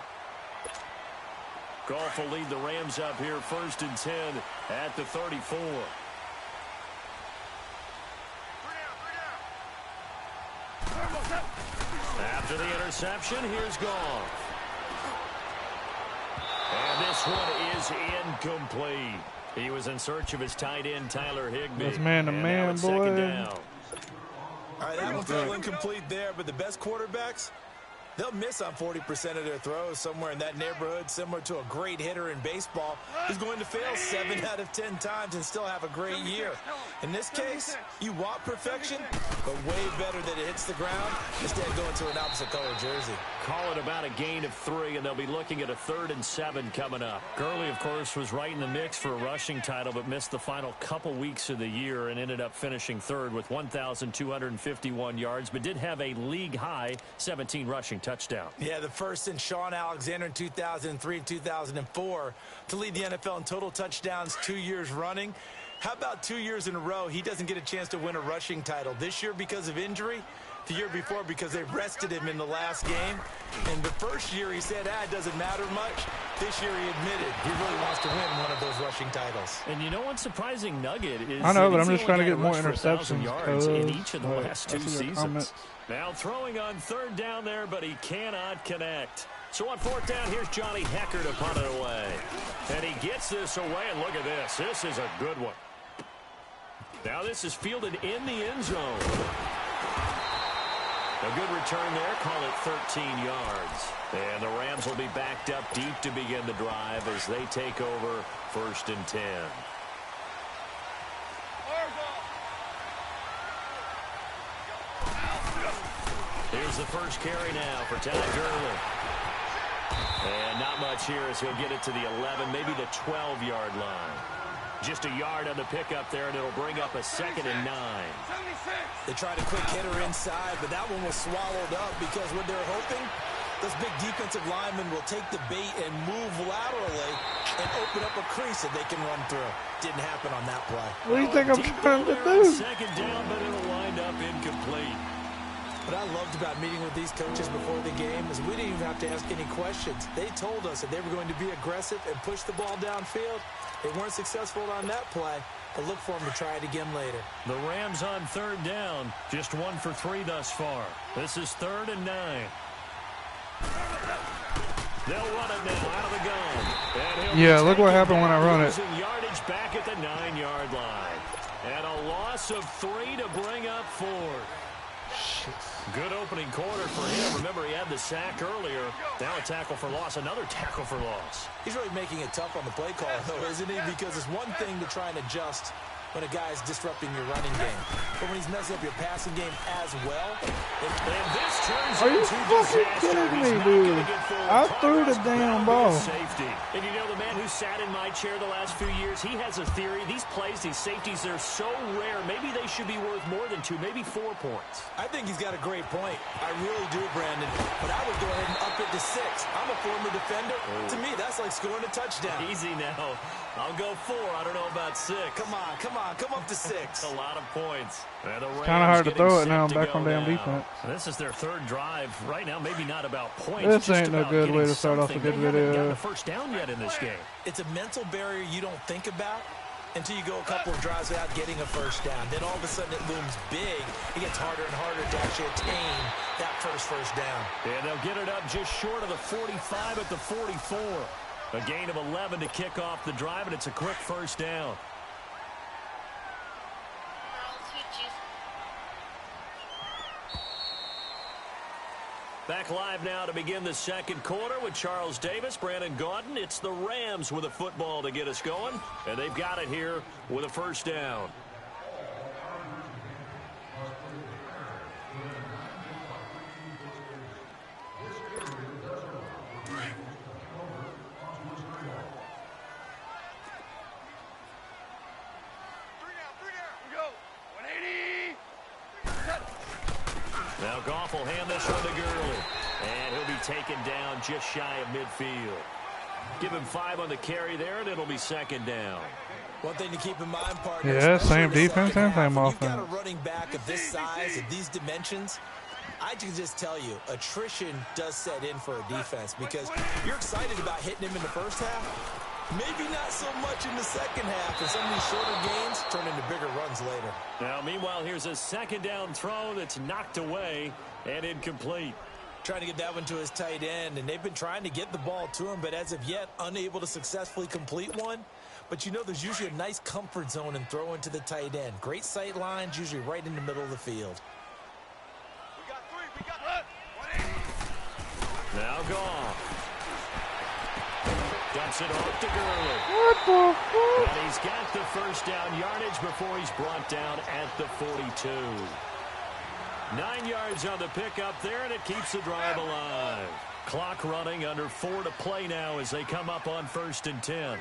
Goff will lead the Rams up here 1st and 10 at the 34. After the interception, here's Goff. And this one is incomplete. He was in search of his tight end, Tyler Higbee. That's man-to-man, boy. Second down. All right, that one fell incomplete there, but the best quarterbacks, they'll miss on 40% of their throws somewhere in that neighborhood, similar to a great hitter in baseball who's going to fail 7 out of 10 times and still have a great year. In this case, you want perfection, but way better that it hits the ground instead of going to an opposite color jersey. Call it about a gain of 3, and they'll be looking at a 3rd and 7 coming up. Gurley, of course, was right in the mix for a rushing title, but missed the final couple weeks of the year and ended up finishing 3rd with 1,251 yards, but did have a league-high 17 rushing touchdown. Yeah, the first in Sean Alexander in 2003 and 2004 to lead the NFL in total touchdowns 2 years running. How about 2 years in a row he doesn't get a chance to win a rushing title? This year because of injury, the year before because they rested him in the last game. And the first year he said, it doesn't matter much. This year he admitted he really wants to win one of those rushing titles. And you know what's surprising nugget is I know, but I'm just trying to get more interceptions yards in each of the last 2 seasons. Now throwing on 3rd down there, but he cannot connect. So on 4th down, here's Johnny Hecker to punt it away. And he gets this away, and look at this. This is a good one. Now this is fielded in the end zone. A good return there, call it 13 yards. And the Rams will be backed up deep to begin the drive as they take over 1st and 10. Here's the first carry now for Ty Gurley. And not much here as he'll get it to the 11, maybe the 12-yard line. Just a yard on the pickup there, and it'll bring up a 2nd and 9. They tried a quick hitter inside, but that one was swallowed up because what they're hoping, those big defensive linemen will take the bait and move laterally and open up a crease that they can run through. Didn't happen on that play. What do you think I'm trying to do? 2nd down, but it'll wind up incomplete. What I loved about meeting with these coaches before the game is we didn't even have to ask any questions. They told us that they were going to be aggressive and push the ball downfield. They weren't successful on that play, but look for them to try it again later. The Rams on 3rd down, just 1 for 3 thus far. This is 3rd and 9. They'll run it now out of the gun. Yeah, look what happened when I run it. Yardage back at the 9-yard line. And a loss of 3 to bring up 4. Good opening quarter for him. Remember, he had the sack earlier. Now a tackle for loss, another tackle for loss. He's really making it tough on the play call, though, isn't he? Because it's one thing to try and adjust when a guy's disrupting your running game. But when he's messing up your passing game as well. And this turns Are you into fucking disaster. kidding He's me, not dude? gonna get forward. I threw the Congress damn grounded ball. Safety. And you know, the man who sat in my chair the last few years, he has a theory. These plays, these safeties, they're so rare. Maybe they should be worth more than 2, maybe 4 points. I think he's got a great point. I really do, Brandon. But I would go ahead and up it to 6. I'm a former defender. To me, that's like scoring a touchdown. Easy now. I'll go 4. I don't know about 6. Come on. Come up to 6. A lot of points. Kind of hard to throw it now. I'm back on damn defense. This is their 3rd drive right now. Maybe not about points. This just ain't no about good way getting to start off a something. good They haven't video. gotten a first down yet in this game. It's a mental barrier you don't think about until you go a couple of drives without getting a first down. Then all of a sudden it looms big. It gets harder and harder to actually attain that first down. And they'll get it up just short of the 45 at the 44. A gain of 11 to kick off the drive, and it's a quick first down. Back live now to begin the second quarter with Charles Davis, Brandon Gaudin. It's the Rams with a football to get us going, and they've got it here with a first down. Now Goff will hand this one to Gurley. And he'll be taken down just shy of midfield. Give him 5 on the carry there, and it'll be second down. One thing to keep in mind, partner. Yeah, same defense and same You've got a offense. running back of this size, of these dimensions. I can just tell you, attrition does set in for a defense because you're excited about hitting him in the first half. Maybe not so much in the second half, and some of these shorter gains turn into bigger runs later. Now, meanwhile, here's a second down throw that's knocked away and incomplete. Trying to get that one to his tight end, and they've been trying to get the ball to him, but as of yet, unable to successfully complete one. But you know there's usually a nice comfort zone in throwing to the tight end. Great sight lines, usually right in the middle of the field. We got Now Goff. Dumps it off to Gurley. What the fuck? And he's got the first down yardage before he's brought down at the 42. 9 yards on the pickup there, and it keeps the drive alive. Clock running, under 4 to play now as they come up on 1st and 10.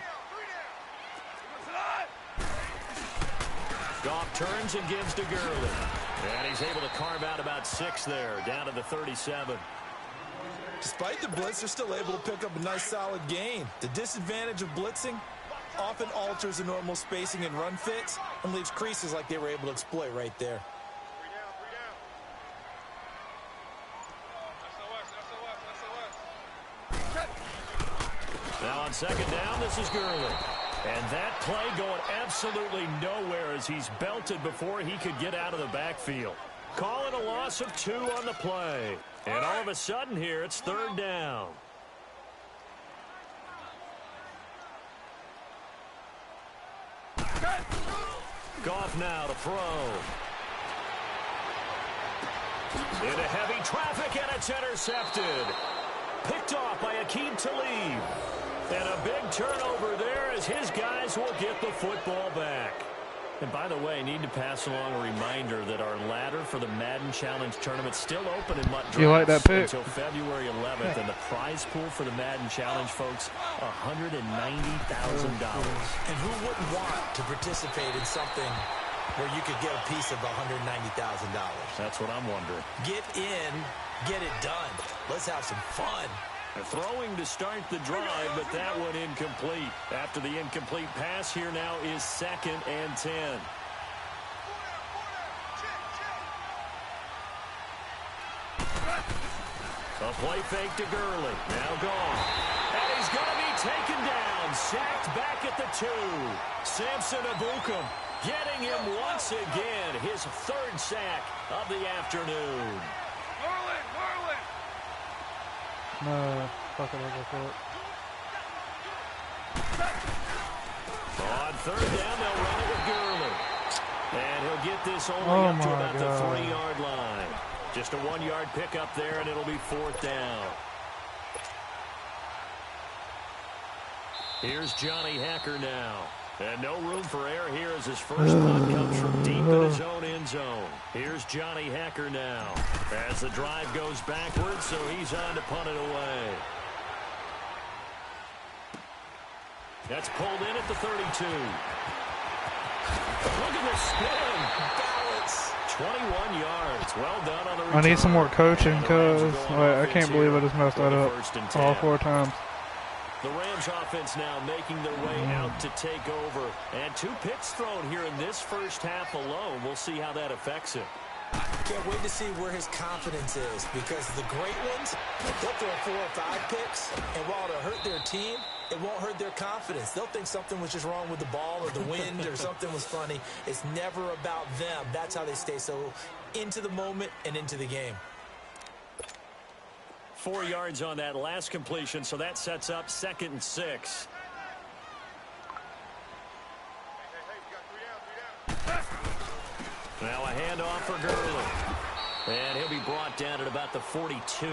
Goff turns and gives to Gurley. And he's able to carve out about 6 there, down to the 37. Despite the blitz, they're still able to pick up a nice solid gain. The disadvantage of blitzing often alters the normal spacing and run fits and leaves creases like they were able to exploit right there. Now on second down, this is Gurley. And that play going absolutely nowhere as he's belted before he could get out of the backfield. Calling a loss of 2 on the play. And all of a sudden here, it's 3rd down. Goff now to throw. Into heavy traffic, and it's intercepted. Picked off by Aqib Talib. And a big turnover there as his guys will get the football back. And by the way, I need to pass along a reminder that our ladder for the Madden Challenge tournament is still open in Mutt You like that pick? until February 11th. And the prize pool for the Madden Challenge, folks, $190,000. And who wouldn't want to participate in something where you could get a piece of $190,000? That's what I'm wondering. Get in, get it done. Let's have some fun. Throwing to start the drive, but that one incomplete. After the incomplete pass, here now is 2nd and 10. A play fake to Gurley. Now gone. And he's going to be taken down. Sacked back at the 2. Samson Abukum getting him once again. His 3rd sack of the afternoon. No, fuck it, I'll go for it. On 3rd down, they'll run it with Gurley. And he'll get this only Oh up to my about God. the 3-yard line. Just a 1-yard pickup there, and it'll be 4th down. Here's Johnny Hacker now. And no room for error here as his first punt comes from deep in his own end zone. Here's Johnny Hacker now as the drive goes backwards, so he's on to punt it away. That's pulled in at the 32. Look at the spin. Balance. 21 yards. Well done on the return. I need some more coaching because I can't believe I just messed that up all 4 times. The Rams offense now making their way out to take over. And 2 picks thrown here in this first half alone. We'll see how that affects him. Can't wait to see where his confidence is, because the great ones, they'll throw 4 or 5 picks, and while it'll hurt their team, it won't hurt their confidence. They'll think something was just wrong with the ball or the wind or something was funny. It's never about them. That's how they stay so into the moment and into the game. 4 yards on that last completion, so that sets up 2nd and 6. Now a handoff for Gurley. And he'll be brought down at about the 42.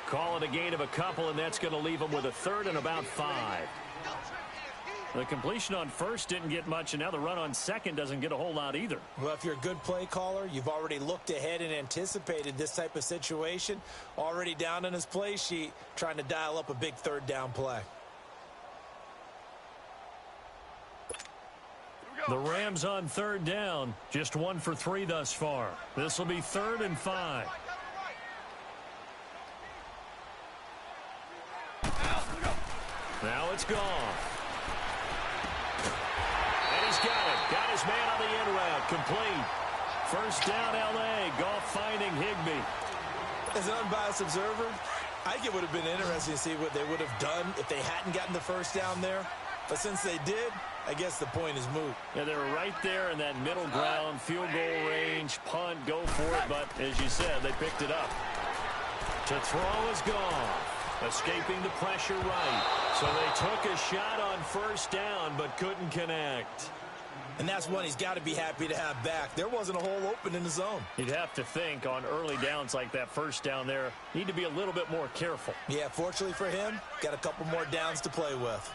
Call it a gain of a couple, and that's going to leave him with a 3rd and about 5. The completion on 1st didn't get much, and now the run on 2nd doesn't get a whole lot either. Well, if you're a good play caller, you've already looked ahead and anticipated this type of situation. Already down on his play sheet, trying to dial up a big 3rd down play. The Rams on 3rd down, just 1 for 3 thus far. This will be 3rd and 5. Now it's gone. And he's got it. Got his man on the in route. Complete. First down, L.A. Goff finding Higbee. As an unbiased observer, I think it would have been interesting to see what they would have done if they hadn't gotten the first down there. But since they did, I guess the point is moot. Yeah, they were right there in that middle ground, field goal range, punt, go for it. But as you said, they picked it up. To throw is Goff, escaping the pressure right. So they took a shot on first down, but couldn't connect. And that's one he's got to be happy to have back. There wasn't a hole open in the zone. You'd have to think on early downs like that first down there, need to be a little bit more careful. Yeah, fortunately for him, got a couple more downs to play with.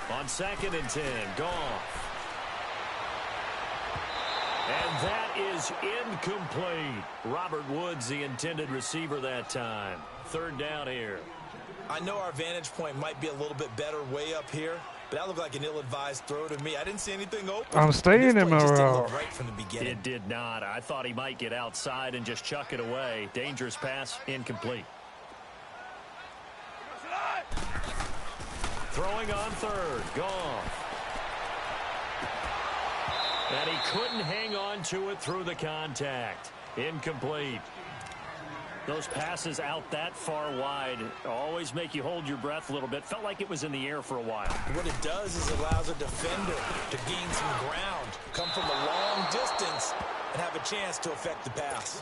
On 2nd and 10, Goff. And that is incomplete. Robert Woods, the intended receiver that time. 3rd down here. I know our vantage point might be a little bit better way up here, but that looked like an ill-advised throw to me. I didn't see anything open. I'm staying in my route. Right from the beginning. It did not. I thought he might get outside and just chuck it away. Dangerous pass, incomplete. Throwing on 3rd, Goff. And he couldn't hang on to it through the contact. Incomplete. Those passes out that far wide always make you hold your breath a little bit. Felt like it was in the air for a while. What it does is it allows a defender to gain some ground, come from a long distance, and have a chance to affect the pass.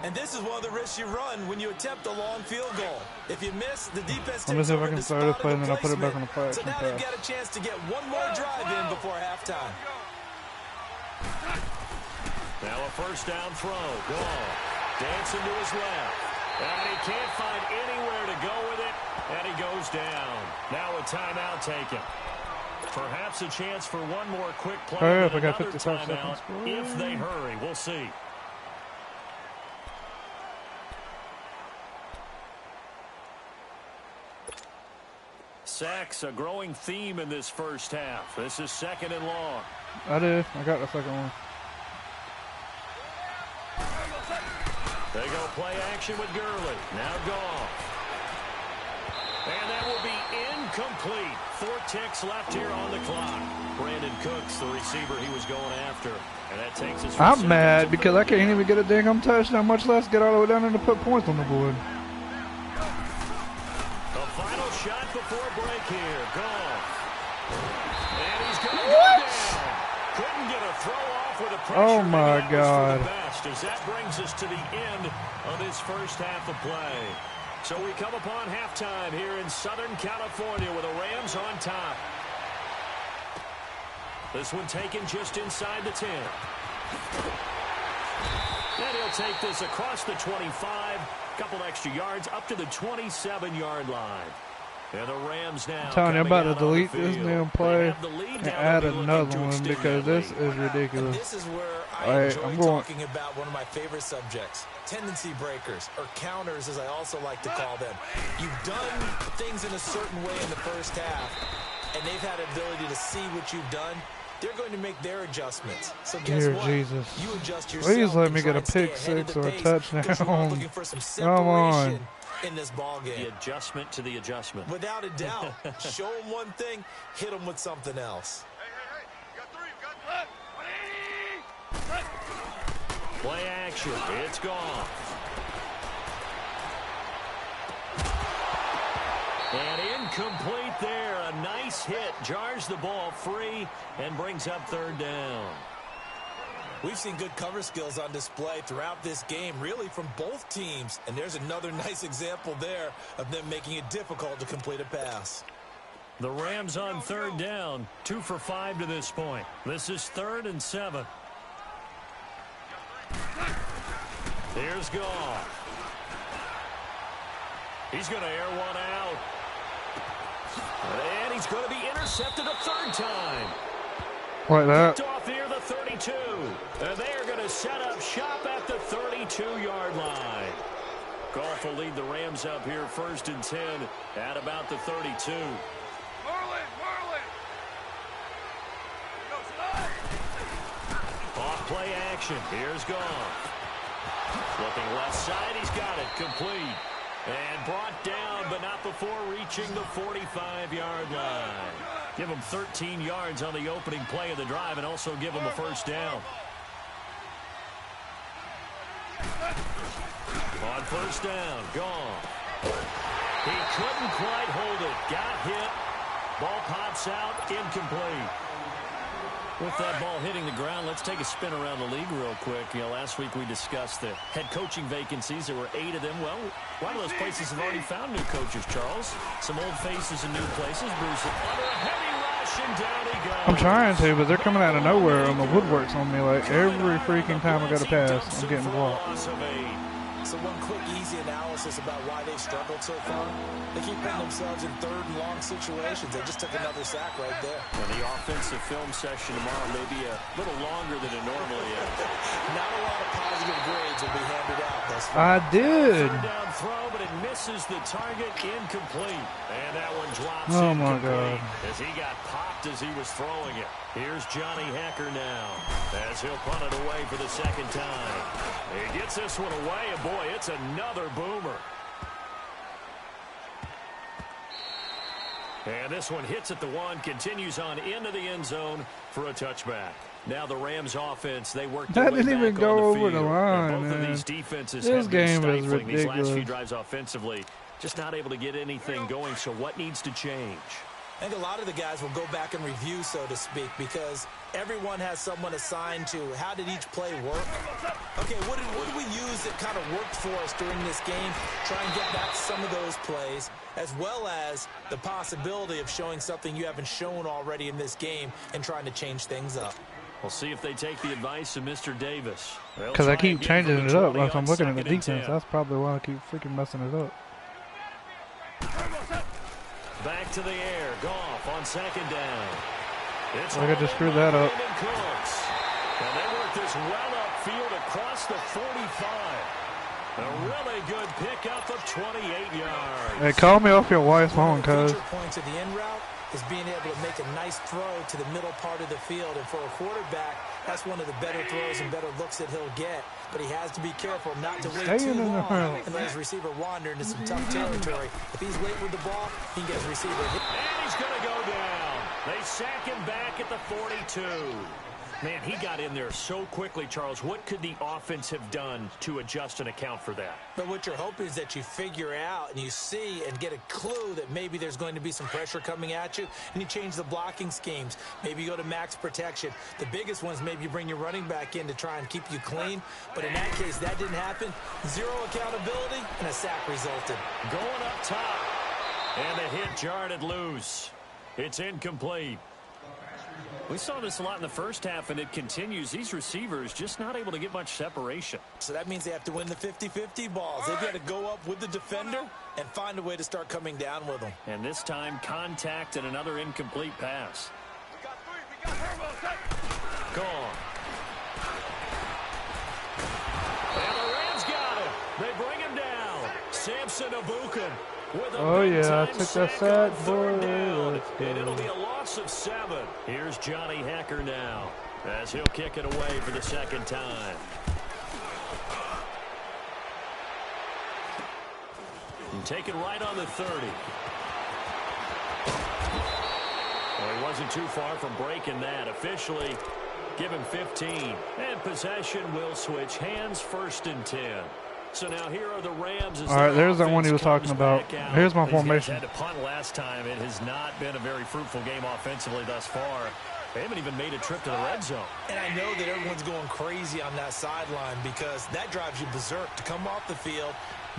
And this is one of the risks you run when you attempt a long field goal. If you miss, the defense Let me takes see if I over can the start spot this play of and the then I'll put it back on the placement. play So now action they've pass. got a chance to get one more drive in before halftime. Now a first down throw. Goff dancing to his left. And he can't find anywhere to go with it. And he goes down. Now a timeout taken. Perhaps a chance for one more quick play. Hurry up, I and got another 55 timeout seconds. if they hurry. We'll see. Sacks, a growing theme in this first half. This is 2nd and long. I did. I got the 2nd one. They go play action with Gurley. Now Goff. And that will be incomplete. 4 ticks left here on the clock. Brandon Cooks, the receiver he was going after. And that takes us. I'm mad because I can't even get a dang touchdown, much less get all the way down there to put points on the board. The final shot before break here. Goff. And he's going to go down. Couldn't get a throw off with a pressure. Oh my God. As that brings us to the end of this first half of play. So we come upon halftime here in Southern California with the Rams on top. This one taken just inside the 10. take this across the 25, couple extra yards up to the 27-yard line. And the Rams now. I'm telling you, I'm about to delete this damn play and add another one because this is ridiculous. This is where I enjoy talking about one of my favorite subjects, tendency breakers, or counters as I also like to call them. You've done things in a certain way in the first half, and they've had an ability to see what you've done. They're going to make their adjustments. So guess Dear what? Jesus. You adjust yourself. Please let me get a pick six or a touchdown. Come on. In this ball game. The adjustment to the adjustment. Without a doubt. Show them one thing, hit them with something else. Play action. It's gone. And incomplete there. A nice hit. Jars the ball free and brings up third down. We've seen good cover skills on display throughout this game, really from both teams. And there's another nice example there of them making it difficult to complete a pass. The Rams on third down, 2 for 5 to this point. This is 3rd and 7. Here's Goff. He's going to air one out. And he's going to be intercepted a third time. Like that. Picked off near the 32. And they are going to set up shop at the 32-yard line. Goff will lead the Rams up here 1st and 10 at about the 32. Off play action. Here's Goff. Looking left side. He's got it. Complete. And brought down, but not before reaching the 45-yard line. Give him 13 yards on the opening play of the drive and also give him a first down. On first down, gone. He couldn't quite hold it. Got hit. Ball pops out, incomplete. With that ball hitting the ground, let's take a spin around the league real quick. You know, last week we discussed the head coaching vacancies. There were 8 of them. Well, a lot of those places have already found new coaches, Charles. Some old faces in new places. Bruce under a heavy rush, and down he goes. I'm trying to, but they're coming out of nowhere on the woodworks on me. Like, every freaking time I got a pass, I'm getting blocked. So one quick, easy analysis about why they've struggled so far. They keep putting themselves in 3rd and long situations. They just took another sack right there. And the offensive film session tomorrow may be a little longer than it normally is. Not a lot of positive grades will be handed out thus far. I did. Third down throw, but it misses the target, incomplete. And that one drops Oh my God. as he got popped as he was throwing it. Here's Johnny Hacker now as he'll punt it away for the 2nd time. He gets this one away, and boy, it's another boomer. And this one hits at the 1, continues on into the end zone for a touchback. Now the Rams offense, they work their way That didn't even back go on the over the field. line, And both man. of these defenses This have been game is stifling these last few ridiculous. drives offensively. Just not able to get anything going, so what needs to change? I think a lot of the guys will go back and review, so to speak, because everyone has someone assigned to how did each play work. Okay, what did we use that kind of worked for us during this game? Try and get back some of those plays, as well as the possibility of showing something you haven't shown already in this game and trying to change things up. We'll see if they take the advice of Mr. Davis. Because I keep changing it up as I'm looking at the defense. That's probably why I keep freaking messing it up. Back to the air. Goff on 2nd down. It's I just screwed that up. And they work this well upfield across the 45. A really good pickup of 28 yards. Hey, call me off your wife's phone, cuz. Points of the end route is being able to make a nice throw to the middle part of the field. And for a quarterback, that's one of the better throws and better looks that he'll get. But he has to be careful not to wait too long and let his receiver wander into some tough territory. If he's late with the ball, he can get his receiver hit. And he's going to go down. They sack him back at the 42. Man, he got in there so quickly, Charles. What could the offense have done to adjust and account for that? But what you're hoping is that you figure out and you see and get a clue that maybe there's going to be some pressure coming at you, and you change the blocking schemes. Maybe you go to max protection. The biggest ones, maybe you bring your running back in to try and keep you clean. But in that case, that didn't happen. Zero accountability, and a sack resulted. Going up top. And the hit jarred it loose. It's incomplete. We saw this a lot in the first half, and it continues. These receivers just not able to get much separation. So that means they have to win the 50-50 balls. They've got to go up with the defender and find a way to start coming down with them. And this time, contact and another incomplete pass. Gone. And the Rams got him. They bring him down. Samson Abukum with a I took that sack, boy. And it'll be a loss of 7. Here's Johnny Hecker now as he'll kick it away for the second time. And take it right on the 30. Well, he wasn't too far from breaking that. Officially, give him 15. And possession will switch hands, 1st and 10. So now here are the Rams. All right, there's that one he was talking about. Here's my formation. Had to punt last time. It has not been a very fruitful game offensively thus far. They haven't even made a trip to the red zone. And I know that everyone's going crazy on that sideline because that drives you berserk to come off the field,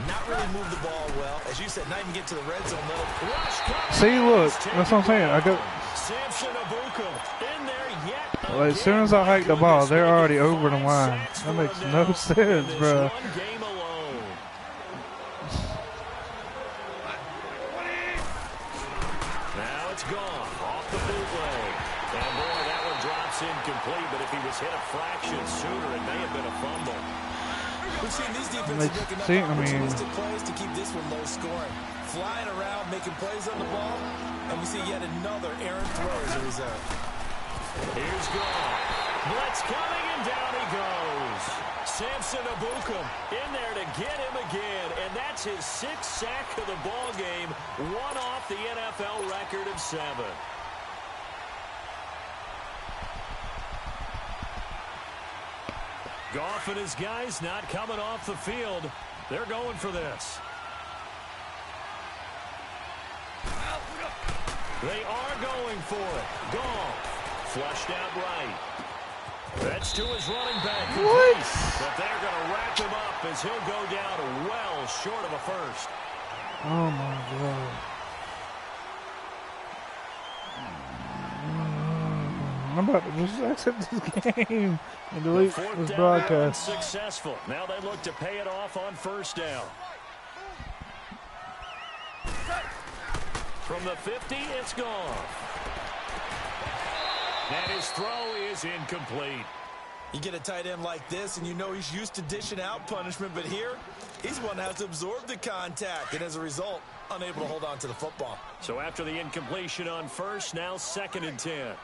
not really move the ball well. As you said, not even get to the red zone. See, look, that's what I'm saying. I go. Samson Abukum in there yet. Like, as soon as I hike the ball, they're already over the line. That makes no sense, bro. Now it's gone off the bootleg. And boy, that one drops incomplete, but if he was hit a fraction sooner, it may have been a fumble. We've seen these defenses making up opportunistic plays to keep this one low scoring. Flying around, making plays on the ball, and we see yet another errant throw as a result. Here's Goff. Blitz coming, and down he goes. Samson Abukum in there to get him again, and that's his 6th sack of the ball game, one off the NFL record of 7. Goff and his guys not coming off the field. They're going for this. They are going for it. Goff flushed out right. That's to his running back. What? But they're going to wrap him up as he'll go down well short of a first. Oh, my God. I'm about to just exit this game and delete this broadcast. Successful. Now they look to pay it off on 1st down. From the 50, it's gone. And his throw is incomplete. You get a tight end like this, and you know he's used to dishing out punishment, but here, he's one that has to absorb the contact, and as a result, unable to hold on to the football. So after the incompletion on 1st, now 2nd and 10.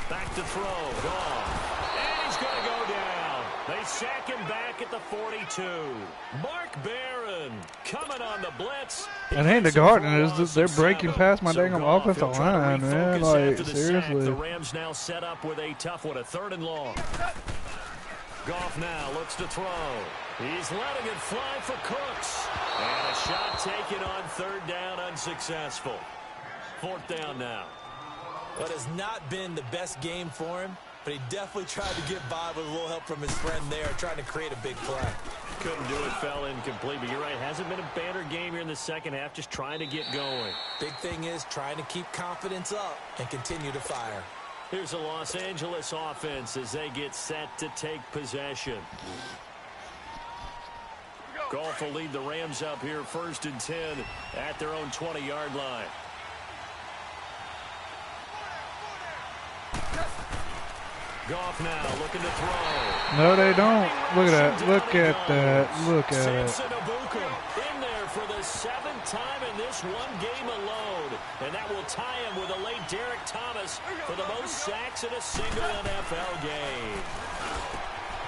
Back to throw. Gone. And he's going to go down. They sack him back at the 42. Mark Barron coming on the blitz. And ain't the garden is just, they're breaking past my dang offensive line, man. Like, seriously. The Rams now set up with a tough one, a 3rd and long. Goff now looks to throw. He's letting it fly for Cooks. And a shot taken on 3rd down, unsuccessful. 4th down now. What has not been the best game for him, but he definitely tried to get by with a little help from his friend there, trying to create a big play. Couldn't do it, fell incomplete, but you're right, hasn't been a banner game here in the second half, just trying to get going. Big thing is trying to keep confidence up and continue to fire. Here's the Los Angeles offense as they get set to take possession. Goff will lead the Rams up here 1st and 10 at their own 20-yard line. Goff now looking to throw. No, they don't. Look at that. Look at that. Look at it. Samson Abukum in there for the 7th time in this one game alone. And that will tie him with a late Derek Thomas for the most sacks in a single NFL game.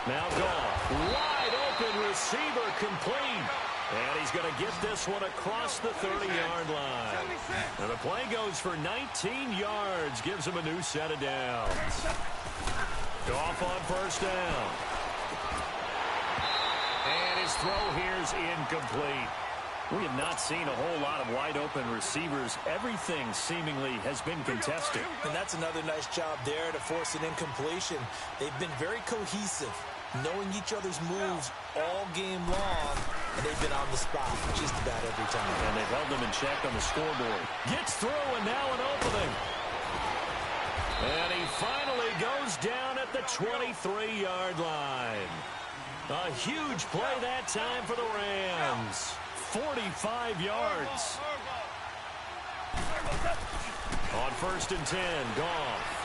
Now Goff, wide open receiver complete. And he's going to get this one across the 30-yard line. And the play goes for 19 yards, gives him a new set of downs. Goff on 1st down. And his throw here is incomplete. We have not seen a whole lot of wide-open receivers. Everything seemingly has been contested. And that's another nice job there to force an incompletion. They've been very cohesive, knowing each other's moves all game long, and they've been on the spot just about every time. And they've held them in check on the scoreboard. Gets through, and now an opening. And he finally goes down at the 23-yard line. A huge play that time for the Rams. 45 yards. On 1st and 10, Goff.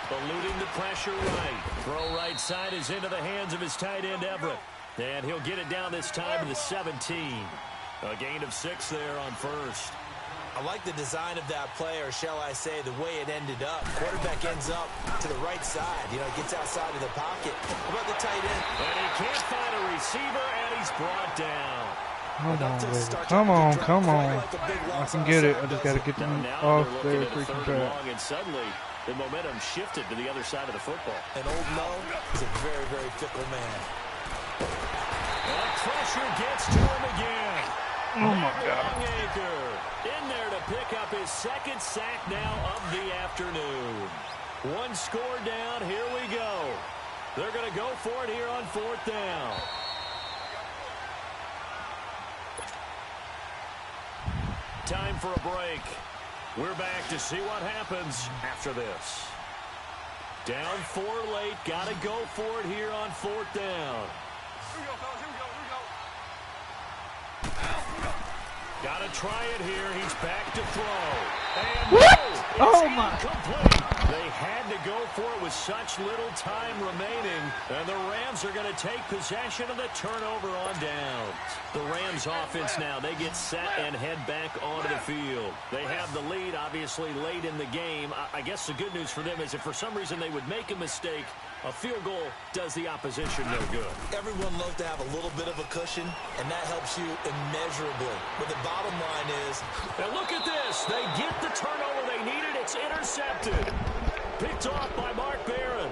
Eluding the pressure right. Throw right side is into the hands of his tight end, Everett. And he'll get it down this time to the 17. A gain of 6 there on 1st. I like the design of that play, or shall I say the way it ended up. Quarterback ends up to the right side. You know, gets outside of the pocket. How about the tight end? And he can't find a receiver, and he's brought down. Come on, baby. Come on, come on. I can get it. I just got to get them off their freaking track. And suddenly, the momentum shifted to the other side of the football. And Old Mo is a very, very fickle man. And pressure gets to him again. Oh, my God. Longacre in there to pick up his 2nd sack now of the afternoon. 1 score down. Here we go. They're going to go for it here on 4th down. Time for a break. We're back to see what happens after this. Down 4 late. Got to go for it here on 4th down. Here we go, fellas. Here we go. Here we go. Got to try it here. He's back to throw. And What? it's Oh, my. incomplete. They had to go for it with such little time remaining. And the Rams are going to take possession of the turnover on downs. The Rams offense now, they get set and head back onto the field. They have the lead, obviously, late in the game. I guess the good news for them is if for some reason they would make a mistake, a field goal does the opposition no good. Everyone loves to have a little bit of a cushion, and that helps you immeasurably. But the bottom line is... And look at this. They get the turnover they needed. It's intercepted. Picked off by Mark Barron.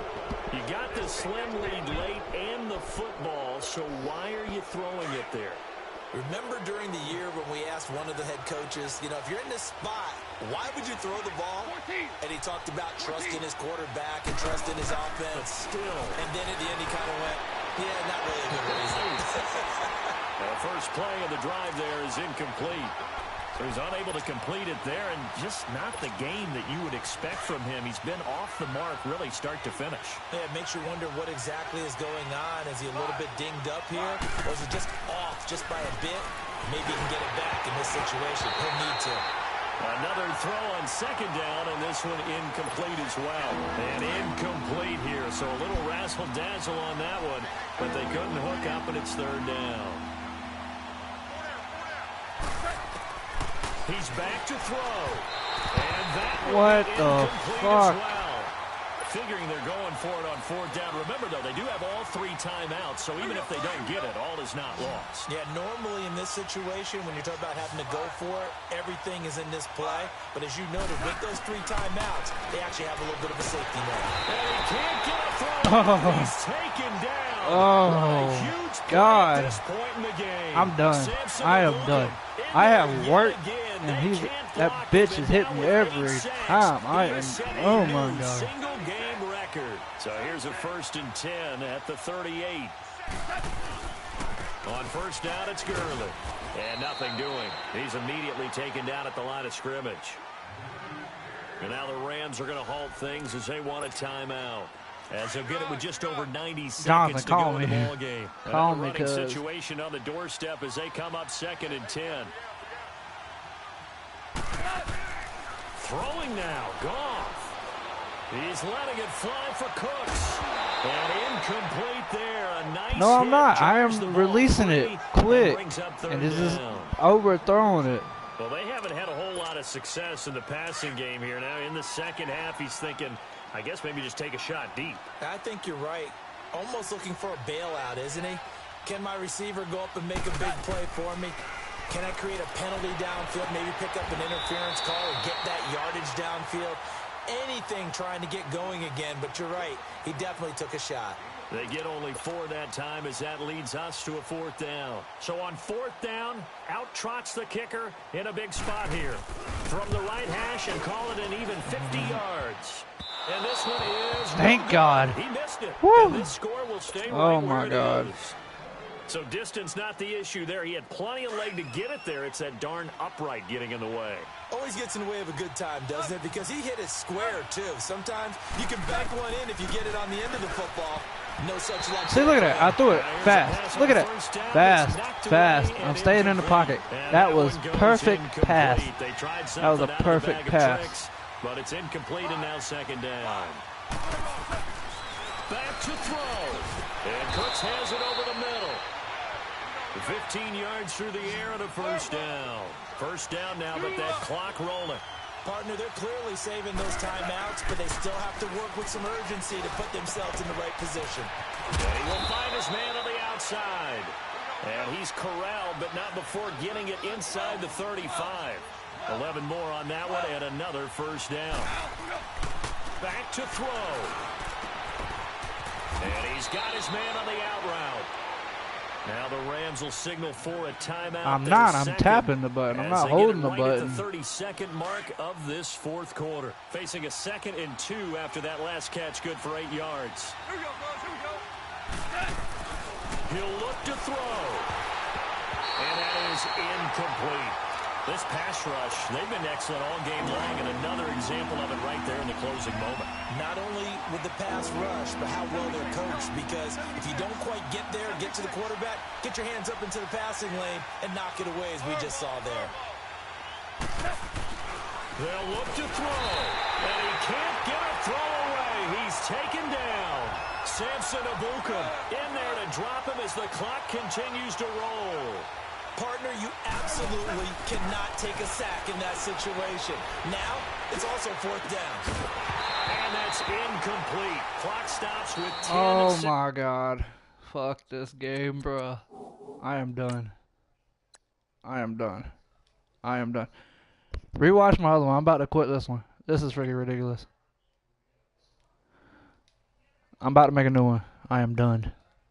You got the slim lead late and the football, so why are you throwing it there? Remember during the year when we asked one of the head coaches, you know, if you're in this spot, why would you throw the ball? And he talked about trusting his quarterback and trusting his offense. But still. And then at the end he kind of went, yeah, not really a good reason. The first play of the drive there is incomplete. So he's unable to complete it there, and just not the game that you would expect from him. He's been off the mark really start to finish. Yeah, it makes you wonder what exactly is going on. Is he a little bit dinged up here? Or is he just off just by a bit? Maybe he can get it back in this situation. He'll need to. Another throw on 2nd down, and this one incomplete as well. And incomplete here, so a little razzle-dazzle on that one, but they couldn't hook up, and it's 3rd down. He's back to throw. And that What the fuck? well. Figuring they're going for it on 4th down. Remember, though, they do have all 3 timeouts, so even if they don't get it, all is not lost. Yeah, normally in this situation, when you're talking about having to go for it, everything is in this play. But as you noted, with those 3 timeouts, they actually have a little bit of a safety net. And he can't get a throw. He's taken down. Oh, Huge play God. at this point in the game. I'm done. Samson I am Luka done. in I there have yet worked, again. and They can't that block bitch him, is and hitting now me with every 8 sacks, time. I he am, has set a oh new my God. single game record. So here's a 1st and 10 at the 38. On 1st down, it's Gurley. And nothing doing. He's immediately taken down at the line of scrimmage. And now the Rams are going to halt things as they want a timeout. As they'll get it with just over 90 seconds to go in the ball game. Call me, running cuz. situation on the doorstep as they come up 2nd and 10. Throwing now, Goff. He's letting it fly for Cooks. And incomplete there. A nice No, I'm hit, not. I drives the am ball releasing free, it quick. brings up 3rd And this is down. overthrowing it. Well, they haven't had a whole lot of success in the passing game here. Now, in the 2nd half, he's thinking, I guess maybe just take a shot deep. I think you're right. Almost looking for a bailout, isn't he? Can my receiver go up and make a big play for me? Can I create a penalty downfield, maybe pick up an interference call or get that yardage downfield? Anything trying to get going again, but you're right. He definitely took a shot. They get only 4 that time as that leads us to a 4th down. So on 4th down, out trots the kicker in a big spot here. From the right hash and call it an even 50 yards. And this one is... Thank God. He missed it. Woo. And this score will stay right Oh where my it God. is. So distance not the issue there. He had plenty of leg to get it there. It's that darn upright getting in the way. Always gets in the way of a good time, doesn't it? Because he hit it square, too. Sometimes you can bank one in if you get it on the end of the football. No such luck. See, look at that. I threw it fast. Look at it. Fast, fast. I'm staying in the pocket. That was perfect pass. That was a perfect pass. But it's incomplete and now second down. Back to throw. And Cooks has it over the middle. 15 yards through the air and a first down. First down now, but that clock rolling. Partner, they're clearly saving those timeouts, but they still have to work with some urgency to put themselves in the right position. And he will find his man on the outside. And he's corralled, but not before getting it inside the 35. 11 more on that one and another first down. Back to throw. And he's got his man on the out route. Now the Rams will signal for a timeout. I'm tapping the button. I'm not holding the button. At the 32nd mark of this fourth quarter. Facing a 2nd and 2 after that last catch, good for 8 yards. Here we go, boys. Here we go. He'll look to throw. And that is incomplete. This pass rush, they've been excellent all game long, and another example of it right there in the closing moment. Not only with the pass rush, but how well they're coached, because if you don't quite get there, get to the quarterback, get your hands up into the passing lane and knock it away as we just saw there. They'll look to throw, and he can't get a throw away. He's taken down. Samson Abukum in there to drop him as the clock continues to roll. Partner, you absolutely cannot take a sack in that situation. Now, it's also fourth down. And that's incomplete. Clock stops with 10. Oh, my God. Fuck this game, bro. I am done. I am done. I am done. Rewatch my other one. I'm about to quit this one. This is freaking ridiculous. I'm about to make a new one. I am done.